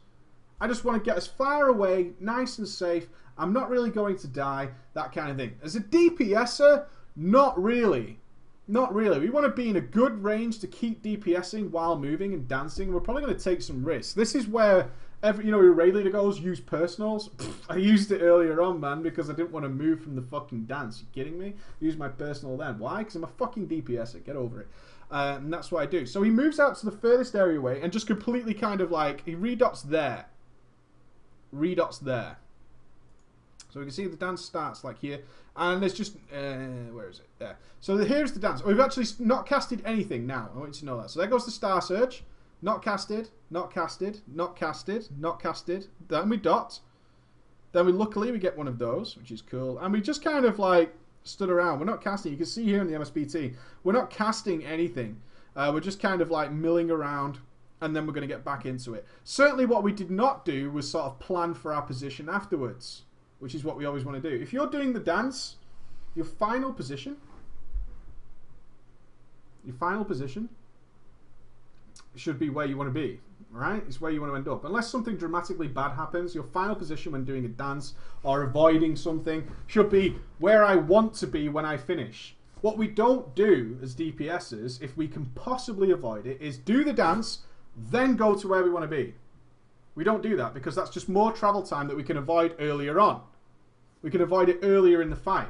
I just want to get as far away, nice and safe. I'm not really going to die, that kind of thing. As a DPSer, not really. Not really. We want to be in a good range to keep DPSing while moving and dancing. We're probably going to take some risks. This is where, your raid leader goes, use personals. I used it earlier on, man, because I didn't want to move from the fucking dance. You kidding me? Use my personal then. Why? Because I'm a fucking DPSer. Get over it. And that's what I do. So he moves out to the furthest area away and just completely kind of like, he redots there. Redots there. So we can see the dance starts like here. And there's just, where is it? There. So here's the dance. We've actually not casted anything now. I want you to know that. So there goes the Star Surge. Not casted, not casted, not casted, not casted. Then we dot. Then luckily we get one of those, which is cool. And we just kind of like stood around. We're not casting. You can see here in the MSBT, we're not casting anything. We're just kind of like milling around, and then we're going to get back into it. Certainly what we did not do was sort of plan for our position afterwards, which is what we always want to do. If you're doing the dance, your final position should be where you want to be, right? It's where you want to end up. Unless something dramatically bad happens, your final position when doing a dance or avoiding something should be where I want to be when I finish. What we don't do as DPSers, if we can possibly avoid it, is do the dance, then go to where we want to be. We don't do that because that's just more travel time that we can avoid earlier on. We can avoid it earlier in the fight.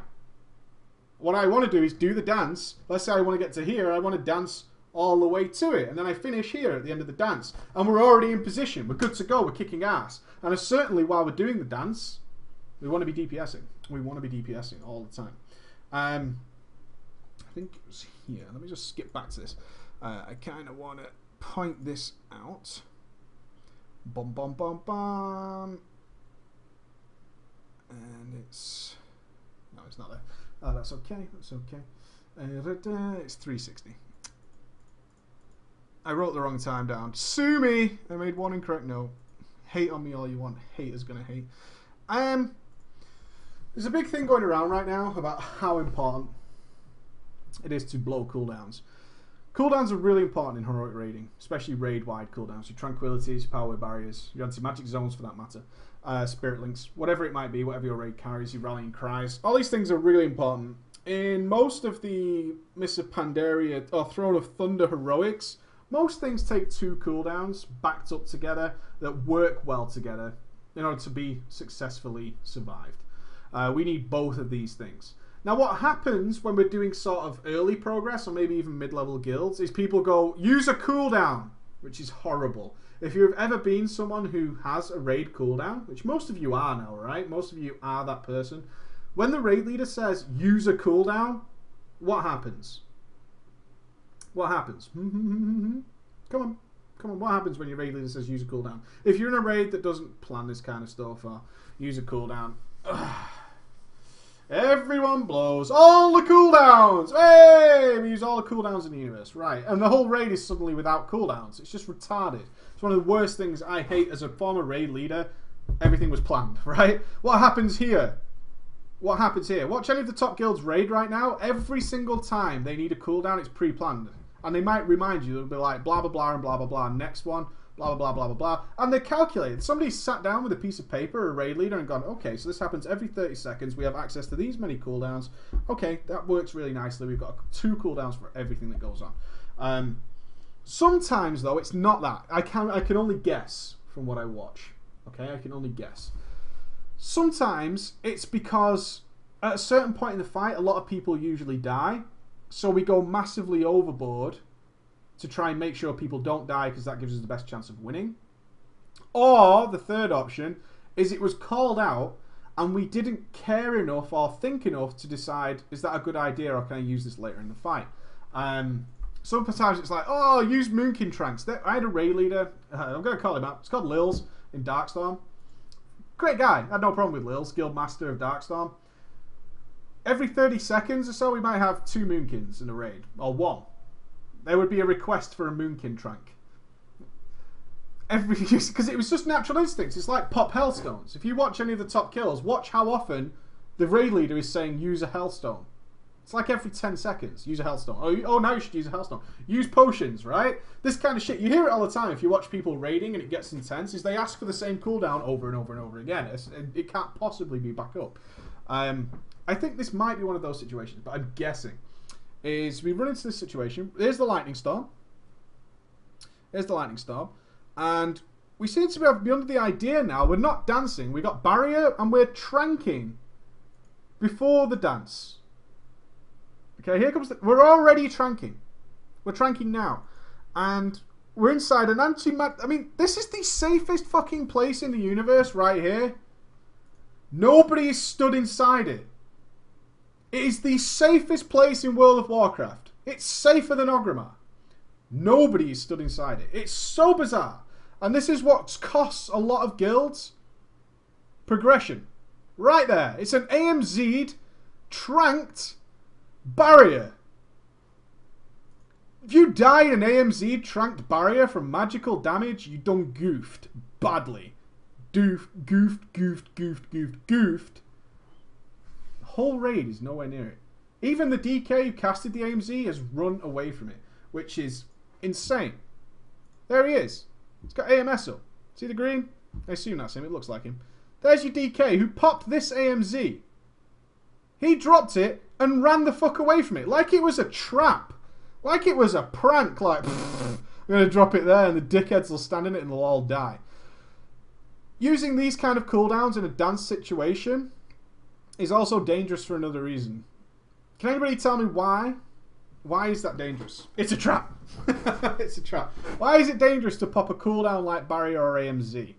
What I want to do is do the dance. Let's say I want to get to here. I want to dance all the way to it. And then I finish here at the end of the dance. And we're already in position. We're good to go. We're kicking ass. And certainly while we're doing the dance, we want to be DPSing. We want to be DPSing all the time. I think it was here. Let me just skip back to this. I kind of want to point this out. Bum, bum, bum, bum. And it's... No, it's not there. Oh, that's okay. That's okay. It's 360. I wrote the wrong time down. Sue me! I made one incorrect note. Hate on me all you want. Haters gonna hate. There's a big thing going around right now about how important it is to blow cooldowns. Cooldowns are really important in heroic raiding, especially raid-wide cooldowns. Your tranquilities, your power barriers, your anti-magic zones for that matter, spirit links, whatever it might be, whatever your raid carries, your rallying cries. All these things are really important. In most of the Mists of Pandaria or Throne of Thunder heroics, most things take 2 cooldowns backed up together that work well together in order to be successfully survived. We need both of these things. Now what happens when we're doing sort of early progress or maybe even mid-level guilds is people go, use a cooldown, which is horrible. If you've ever been someone who has a raid cooldown, which most of you are now, right? Most of you are that person. When the raid leader says, use a cooldown, what happens? What happens? Come on. Come on, what happens when your raid leader says use a cooldown? If you're in a raid that doesn't plan this kind of stuff or use a cooldown, everyone blows all the cooldowns. Hey, we use all the cooldowns in the universe, right? And the whole raid is suddenly without cooldowns. It's just retarded. It's one of the worst things I hate as a former raid leader. Everything was planned, right? What happens here? What happens here? Watch any of the top guilds raid right now. Every single time they need a cooldown, it's pre-planned. And they might remind you, they'll be like, blah, blah, blah, and blah, blah, blah. Next one, blah, blah, blah, blah, blah, blah. And they're calculated. Somebody sat down with a piece of paper, a raid leader, and gone, okay, so this happens every 30 seconds. We have access to these many cooldowns. Okay, that works really nicely. We've got 2 cooldowns for everything that goes on. Sometimes, though, it's not that. I can only guess from what I watch. Okay, I can only guess. Sometimes it's because at a certain point in the fight, a lot of people usually die. So we go massively overboard to try and make sure people don't die because that gives us the best chance of winning. Or the third option is it was called out and we didn't care enough or think enough to decide, is that a good idea or can I use this later in the fight? Sometimes it's like, oh, use Moonkin Tranks. I had a raid leader, I'm going to call him out, it's called Lils in Darkstorm. Great guy, I had no problem with Lils, Guild Master of Darkstorm. Every 30 seconds or so, we might have 2 Moonkins in a raid, or 1. There would be a request for a Moonkin Trank. Because it was just natural instincts. It's like pop Hellstones. If you watch any of the top kills, watch how often the raid leader is saying use a Hellstone. It's like every 10 seconds. Use a Hellstone. Oh, now you should use a Hellstone. Use potions, right? This kind of shit. You hear it all the time if you watch people raiding and it gets intense. Is they ask for the same cooldown over and over and over again. It can't possibly be back up. I think this might be one of those situations, but I'm guessing. Is we run into this situation. There's the lightning storm. There's the lightning storm. And we seem to be under the idea now. We're not dancing. We got barrier and we're tranking before the dance. Okay, here comes we're already tranking. We're tranking now. And we're inside an I mean, this is the safest fucking place in the universe right here. Nobody is stood inside it. It is the safest place in World of Warcraft. It's safer than Orgrimmar. Nobody is stood inside it. It's so bizarre. And this is what costs a lot of guilds progression. Right there. It's an AMZ'd, tranked barrier. If you die in an AMZ tranked barrier from magical damage, you done goofed badly. Goofed. The whole raid is nowhere near it. Even the DK who casted the AMZ has run away from it, which is insane. There he is. He's got AMS up. See the green? I assume that's him. It looks like him. There's your DK who popped this AMZ. He dropped it and ran the fuck away from it. Like it was a trap. Like it was a prank. Like, I'm going to drop it there and the dickheads will stand in it and they'll all die. Using these kind of cooldowns in a dance situation is also dangerous for another reason. Can anybody tell me why? Why is that dangerous? It's a trap. It's a trap. Why is it dangerous to pop a cooldown like Barrier or AMZ?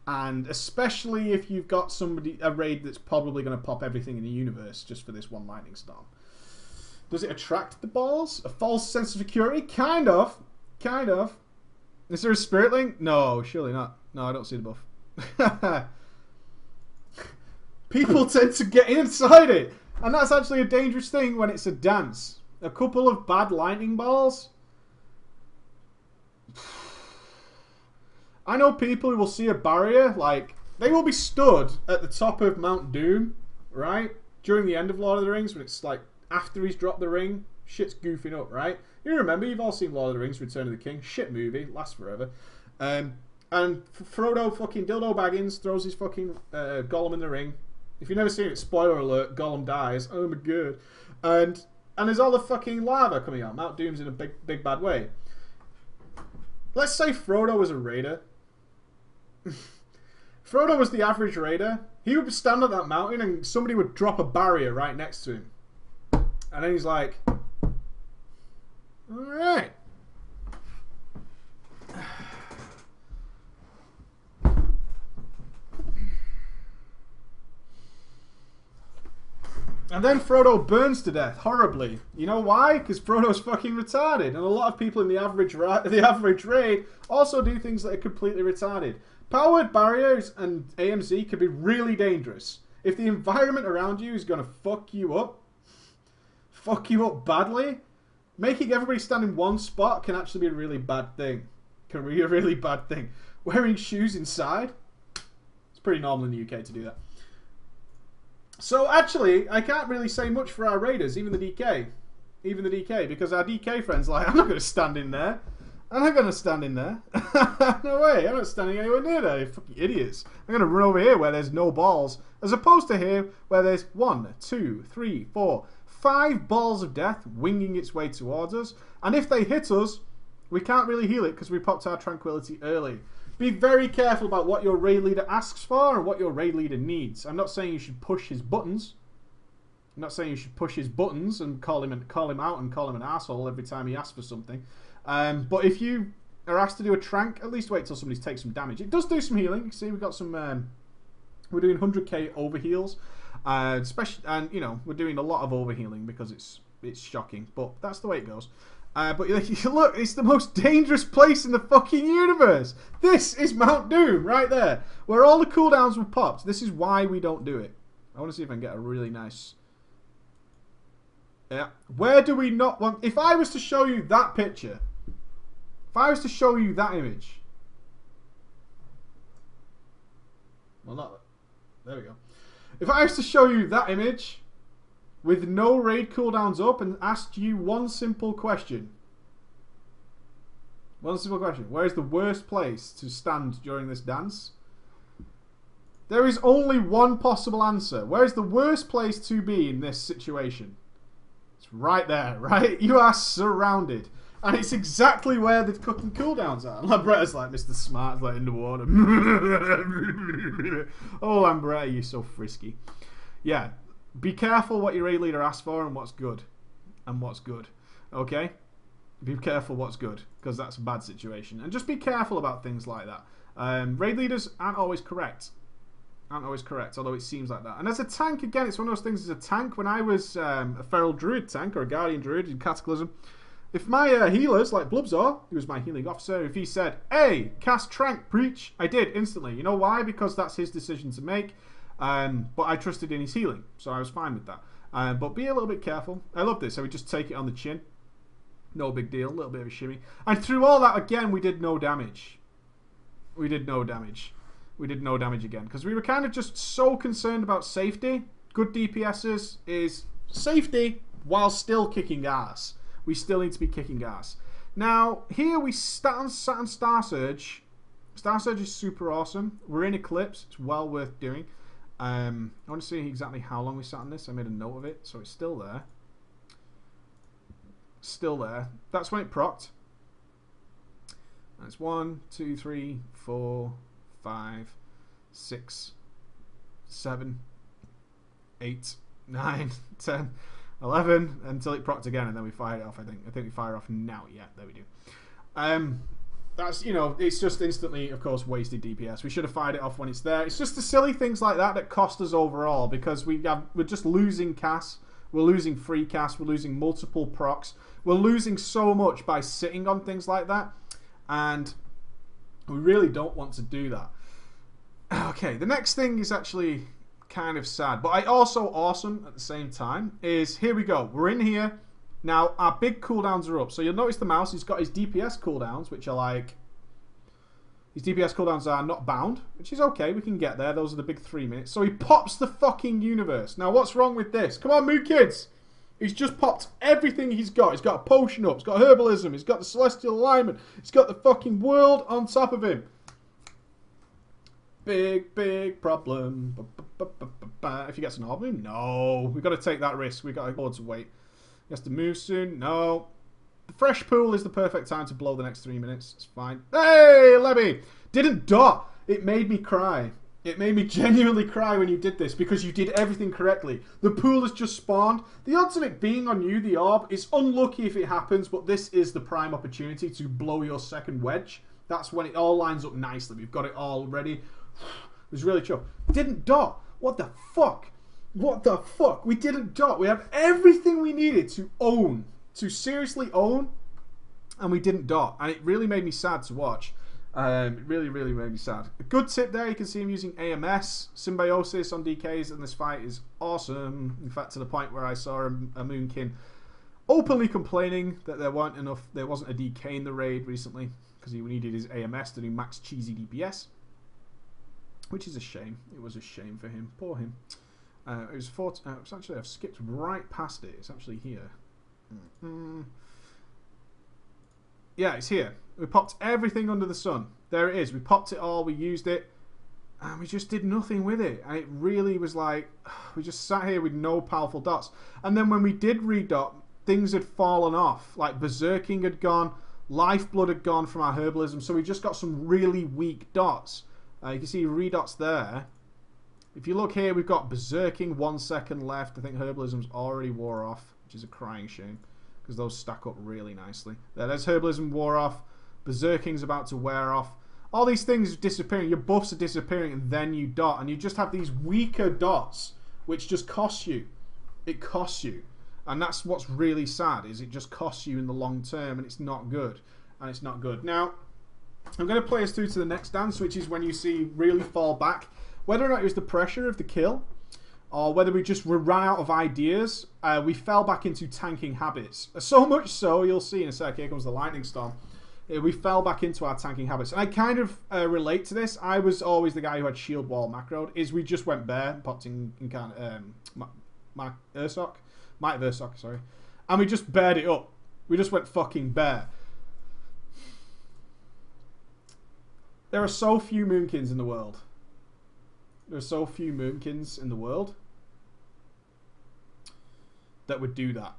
And especially if you've got a raid that's probably going to pop everything in the universe just for this one lightning storm. Does it attract the balls? A false sense of security? Kind of. Kind of. Is there a spirit link? No, surely not. No, I don't see the buff. People tend to get inside it. And that's actually a dangerous thing when it's a dance. A couple of bad lightning balls. I know people who will see a barrier, like, they will be stood at the top of Mount Doom, right? During the end of Lord of the Rings, when it's like, after he's dropped the ring, shit's goofing up, right? You remember, you've all seen Lord of the Rings, Return of the King. Shit movie, lasts forever. And Frodo fucking Dildo Baggins throws his fucking Gollum in the ring. If you've never seen it, spoiler alert, Gollum dies. Oh my god. And there's all the fucking lava coming out. Mount Doom's in a big bad way. Let's say Frodo was a raider. Frodo was the average raider. He would stand at that mountain and somebody would drop a barrier right next to him. And then he's like, alright. And then Frodo burns to death horribly. You know why? Because Frodo's fucking retarded. And a lot of people in the average raid also do things that are completely retarded. Powered barriers and AMZ can be really dangerous. If the environment around you is going to fuck you up badly, making everybody stand in one spot can actually be a really bad thing. Can be a really bad thing. Wearing shoes inside, it's pretty normal in the UK to do that. So actually, I can't really say much for our raiders, even the DK. Even the DK, because our DK friend's like, I'm not going to stand in there. I'm not going to stand in there. No way, I'm not standing anywhere near there, you fucking idiots. I'm going to run over here where there's no balls, as opposed to here where there's 1, 2, 3, 4, 5 balls of death winging its way towards us. And if they hit us, we can't really heal it because we popped our tranquility early. Be very careful about what your raid leader asks for and what your raid leader needs. I'm not saying you should push his buttons. I'm not saying you should push his buttons and call him out and call him an asshole every time he asks for something. But if you are asked to do a trank, at least wait till somebody's taken some damage. It does do some healing. You see, we've got some. We're doing 100k overheals, especially, and you know, we're doing a lot of overhealing because it's shocking. But that's the way it goes. But look, it's the most dangerous place in the fucking universe. This is Mount Doom right there, where all the cooldowns were popped. This is why we don't do it. I want to see if I can get a really nice. Yeah. Where do we not want? If I was to show you that picture, if I was to show you that image, well, not there we go. If I was to show you that image, with no raid cooldowns up and asked you one simple question. One simple question. Where is the worst place to stand during this dance? There is only one possible answer. Where is the worst place to be in this situation? It's right there, right? You are surrounded. And it's exactly where the cooking cooldowns are. Lambretta's like Mr. Smart's like in the water. Oh, Lambretta, you're so frisky. Yeah. Be careful what your raid leader asks for and what's good. And what's good. Okay? Be careful what's good. Because that's a bad situation. And just be careful about things like that. Raid leaders aren't always correct. Aren't always correct, although it seems like that. And as a tank, again, it's one of those things as a tank. When I was a Feral Druid tank or a Guardian Druid in Cataclysm, if my healers, like Blubzor, who was my healing officer, if he said, hey, cast Trank, preach, I did instantly. You know why? Because that's his decision to make. But I trusted in his healing, so I was fine with that. But be a little bit careful. I love this. So we just take it on the chin. No big deal. A little bit of a shimmy. And through all that, again, we did no damage. We did no damage. We did no damage again. Because we were kind of just so concerned about safety. Good DPSs is safety while still kicking ass. We still need to be kicking ass. Now, here we sat on Star Surge. Star Surge is super awesome. We're in Eclipse. It's well worth doing. I want to see exactly how long we sat on this. I made a note of it, so it's still there. Still there. That's when it procced. That's 1, 2, 3, 4, 5, 6, 7, 8, 9, 10, 11 until it procced again, and then we fired it off. I think we fire off now. Yeah, there we do. That's, you know, it's just instantly, of course, wasted DPS. We should have fired it off when it's there. It's just the silly things like that that cost us overall, because we're just losing CAS. We're losing free CAS. We're losing multiple procs. We're losing so much by sitting on things like that, and we really don't want to do that. Okay, the next thing is actually kind of sad, but also awesome at the same time, is here we go. We're in here. Now, our big cooldowns are up. So you'll notice the mouse, he's got his DPS cooldowns, which are like... His DPS cooldowns are not bound, which is okay. We can get there. Those are the big 3 minutes. So he pops the fucking universe. Now, what's wrong with this? Come on, moonkins. He's just popped everything he's got. He's got a potion up. He's got herbalism. He's got the celestial alignment. He's got the fucking world on top of him. Big, big problem. If he gets an orb, no. We've got to take that risk. We've got to wait. He has to move soon. No. The fresh pool is the perfect time to blow the next 3 minutes. It's fine. Hey, Lebby! Didn't dot. It made me cry. It made me genuinely cry when you did this, because you did everything correctly. The pool has just spawned. The odds of it being on you, the orb, is unlucky if it happens, but this is the prime opportunity to blow your second wedge. That's when it all lines up nicely. We've got it all ready. It was really chill. Didn't dot. What the fuck? What the fuck? We didn't dot. We have everything we needed to own. To seriously own. And we didn't dot. And it really made me sad to watch. It really, really made me sad. A good tip there. You can see him using AMS. Symbiosis on DKs in this fight is awesome. In fact, to the point where I saw a Moonkin openly complaining that there wasn't a DK in the raid recently. Because he needed his AMS to do max cheesy DPS. Which is a shame. It was a shame for him. Poor him. It was actually, I've skipped right past it. It's actually here. Yeah, it's here. We popped everything under the sun. There it is. We popped it all. We used it. And we just did nothing with it. And it really was like, we just sat here with no powerful dots. And then when we did redot, things had fallen off. Like Berserking had gone. Lifeblood had gone from our herbalism. So we just got some really weak dots. You can see redots there. If you look here, we've got Berserking 1 second left. I think Herbalism's already wore off, which is a crying shame, because those stack up really nicely. There's Herbalism wore off. Berserking's about to wear off. All these things are disappearing. Your buffs are disappearing, and then you dot. And you just have these weaker dots, which just cost you. It costs you. And that's what's really sad, is it just costs you in the long term, and it's not good. And it's not good. Now, I'm going to play us through to the next dance, which is when you see really fall back. Whether or not it was the pressure of the kill, or whether we just ran out of ideas, we fell back into tanking habits. So much so, you'll see in a sec, here comes the lightning storm. We fell back into our tanking habits. And I kind of relate to this. I was always the guy who had shield wall macroed, is we just went bare, popped in Ursoc. Might versus soccer, sorry. And we just bared it up. We just went fucking bare. There are so few moonkins in the world. There are so few moonkins in the world that would do that.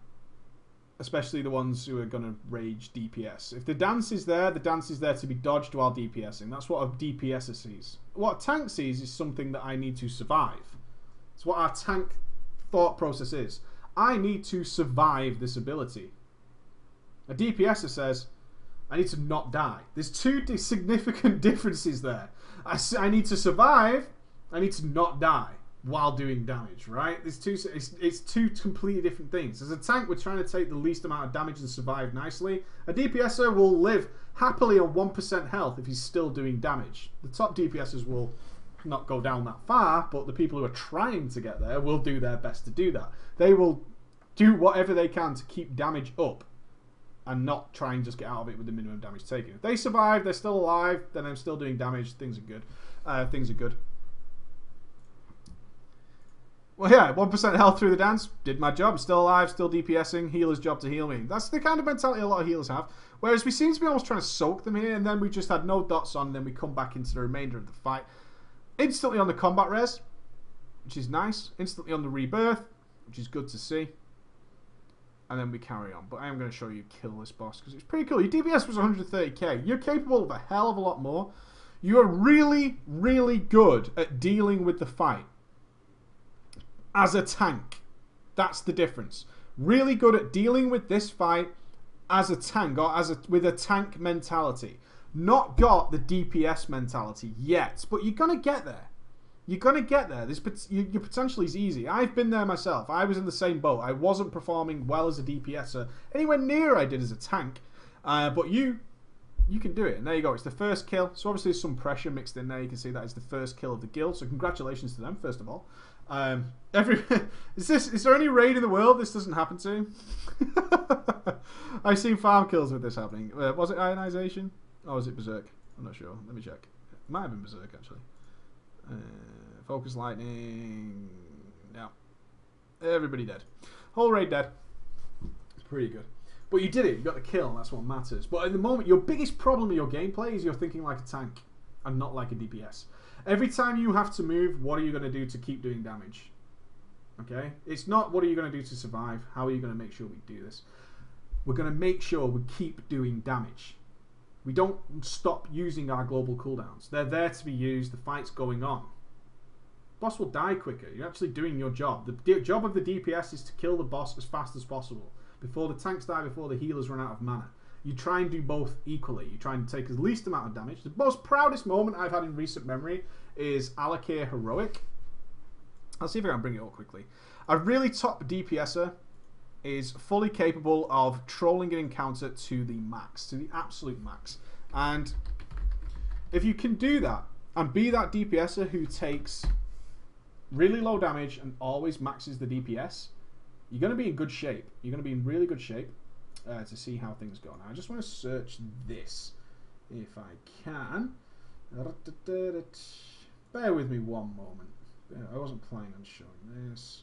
Especially the ones who are going to rage DPS. If the dance is there to be dodged while DPSing. That's what a DPSer sees. What a tank sees is something that I need to survive. It's what our tank thought process is. I need to survive this ability. A DPSer says, I need to not die. There's two significant differences there. I need to survive, I need to not die while doing damage, right? There's it's two completely different things. As a tank, we're trying to take the least amount of damage and survive nicely. A DPSer will live happily on 1% health if he's still doing damage. The top DPSers will not go down that far, but the people who are trying to get there will do their best to do that. They will do whatever they can to keep damage up and not try and just get out of it with the minimum damage taken. If they survive, they're still alive, then I'm still doing damage, things are good. Things are good. Well, yeah, 1% health through the dance, did my job, still alive, still DPSing, healer's job to heal me. That's the kind of mentality a lot of healers have. Whereas we seem to be almost trying to soak them here, and then we just had no dots on, and then we come back into the remainder of the fight. Instantly on the combat res, which is nice. Instantly on the rebirth, which is good to see. And then we carry on. But I am going to show you kill this boss, because it's pretty cool. Your DPS was 130k. You're capable of a hell of a lot more. You are really, really good at dealing with the fight. As a tank. That's the difference. Really good at dealing with this fight as a tank, or with a tank mentality. Not got the DPS mentality yet, but you're going to get there. You're going to get there. Your potential is easy. I've been there myself. I was in the same boat. I wasn't performing well as a DPSer. Anywhere near I did as a tank. But you can do it. And there you go. It's the first kill. So obviously there's some pressure mixed in there. You can see that is the first kill of the guild. So congratulations to them, first of all. Is there any raid in the world this doesn't happen to? I've seen farm kills with this happening. Was it Ionization? Or was it Berserk? I'm not sure. Let me check. It might have been Berserk, actually. Focus Lightning. No. Everybody dead. Whole raid dead. Pretty good. But you did it. You got the kill. That's what matters. But at the moment, your biggest problem with your gameplay is you're thinking like a tank and not like a DPS. Every time you have to move, what are you going to do to keep doing damage? Okay? It's not what are you going to do to survive. How are you going to make sure we do this? We're going to make sure we keep doing damage. We don't stop using our global cooldowns. They're there to be used. The fight's going on. Boss will die quicker. You're actually doing your job. The job of the DPS is to kill the boss as fast as possible. Before the tanks die, before the healers run out of mana. You try and do both equally. You try and take the least amount of damage. The most proudest moment I've had in recent memory is Alakir Heroic. I'll see if I can bring it up quickly. A really top DPSer is fully capable of trolling an encounter to the max, to the absolute max. And if you can do that and be that DPSer who takes really low damage and always maxes the DPS, you're going to be in good shape. You're going to be in really good shape to see how things go. Now, I just want to search this if I can. Bear with me one moment. I wasn't planning on showing this.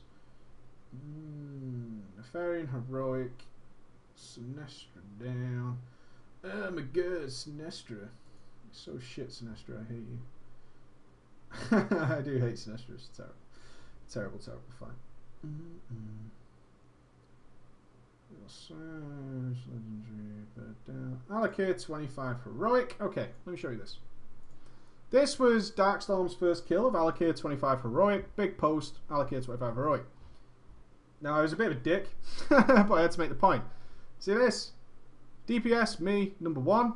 Nefarian Heroic. Sinestra down. Oh my god, Sinestra. You're so shit, Sinestra. I hate you. I do hate Sinestra. It's terrible. Terrible, terrible fight. Legendary, down. Alakir 25 Heroic. Okay, let me show you this. This was Darkstorm's first kill of Alakir 25 Heroic. Big post, Alakir 25 Heroic. Now, I was a bit of a dick, but I had to make the point. See this? DPS, me, number 1.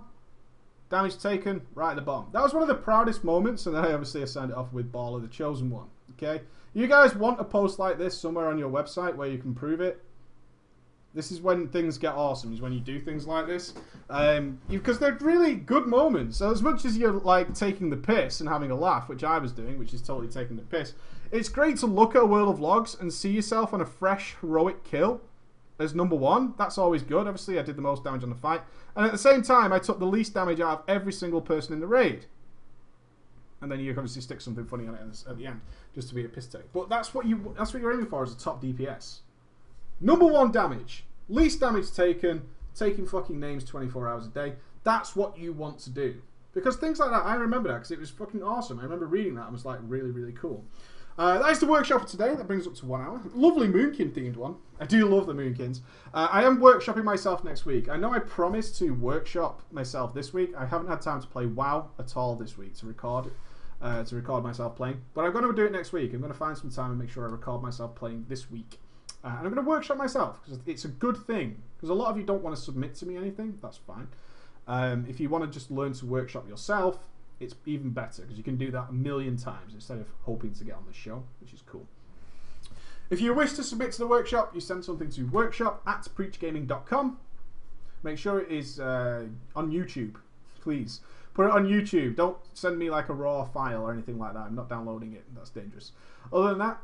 Damage taken, right at the bottom. That was one of the proudest moments, and then I obviously assigned it off with Baller, the chosen one. Okay? You guys want a post like this somewhere on your website where you can prove it? This is when things get awesome, is when you do things like this. Because they're really good moments. So as much as you're like taking the piss and having a laugh, which I was doing, which is totally taking the piss, it's great to look at a World of Logs and see yourself on a fresh heroic kill as number 1. That's always good. Obviously, I did the most damage on the fight. And at the same time, I took the least damage out of every single person in the raid. And then you obviously stick something funny on it at the end, just to be a piss take. But that's what you're aiming for as a top DPS. Number 1 damage. Least damage taken. Taking fucking names 24 hours a day. That's what you want to do. Because things like that, I remember that because it was fucking awesome. I remember reading that and was like really, really cool. That is the workshop for today. That brings us up to 1 hour. Lovely Moonkin themed one. I do love the Moonkins. I am workshopping myself next week. I know I promised to workshop myself this week. I haven't had time to play WoW at all this week to record myself playing. But I'm going to do it next week. I'm going to find some time and make sure I record myself playing this week. And I'm going to workshop myself because it's a good thing. Because a lot of you don't want to submit to me anything. That's fine. If you want to just learn to workshop yourself, it's even better because you can do that 1,000,000 times instead of hoping to get on the show, which is cool. If you wish to submit to the workshop, you send something to workshop@preachgaming.com. Make sure it is on YouTube, please. Put it on YouTube. Don't send me like a raw file or anything like that. I'm not downloading it. That's dangerous. Other than that,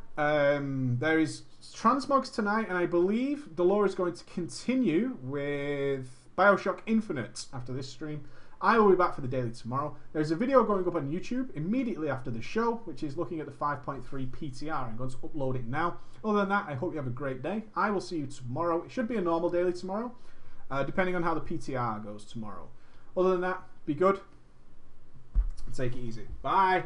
there is Transmogs tonight, and I believe Delore is going to continue with Bioshock Infinite after this stream. I will be back for the daily tomorrow. There's a video going up on YouTube immediately after the show, which is looking at the 5.3 PTR. I'm going to upload it now. Other than that, I hope you have a great day. I will see you tomorrow. It should be a normal daily tomorrow, depending on how the PTR goes tomorrow. Other than that, be good. Take it easy. Bye.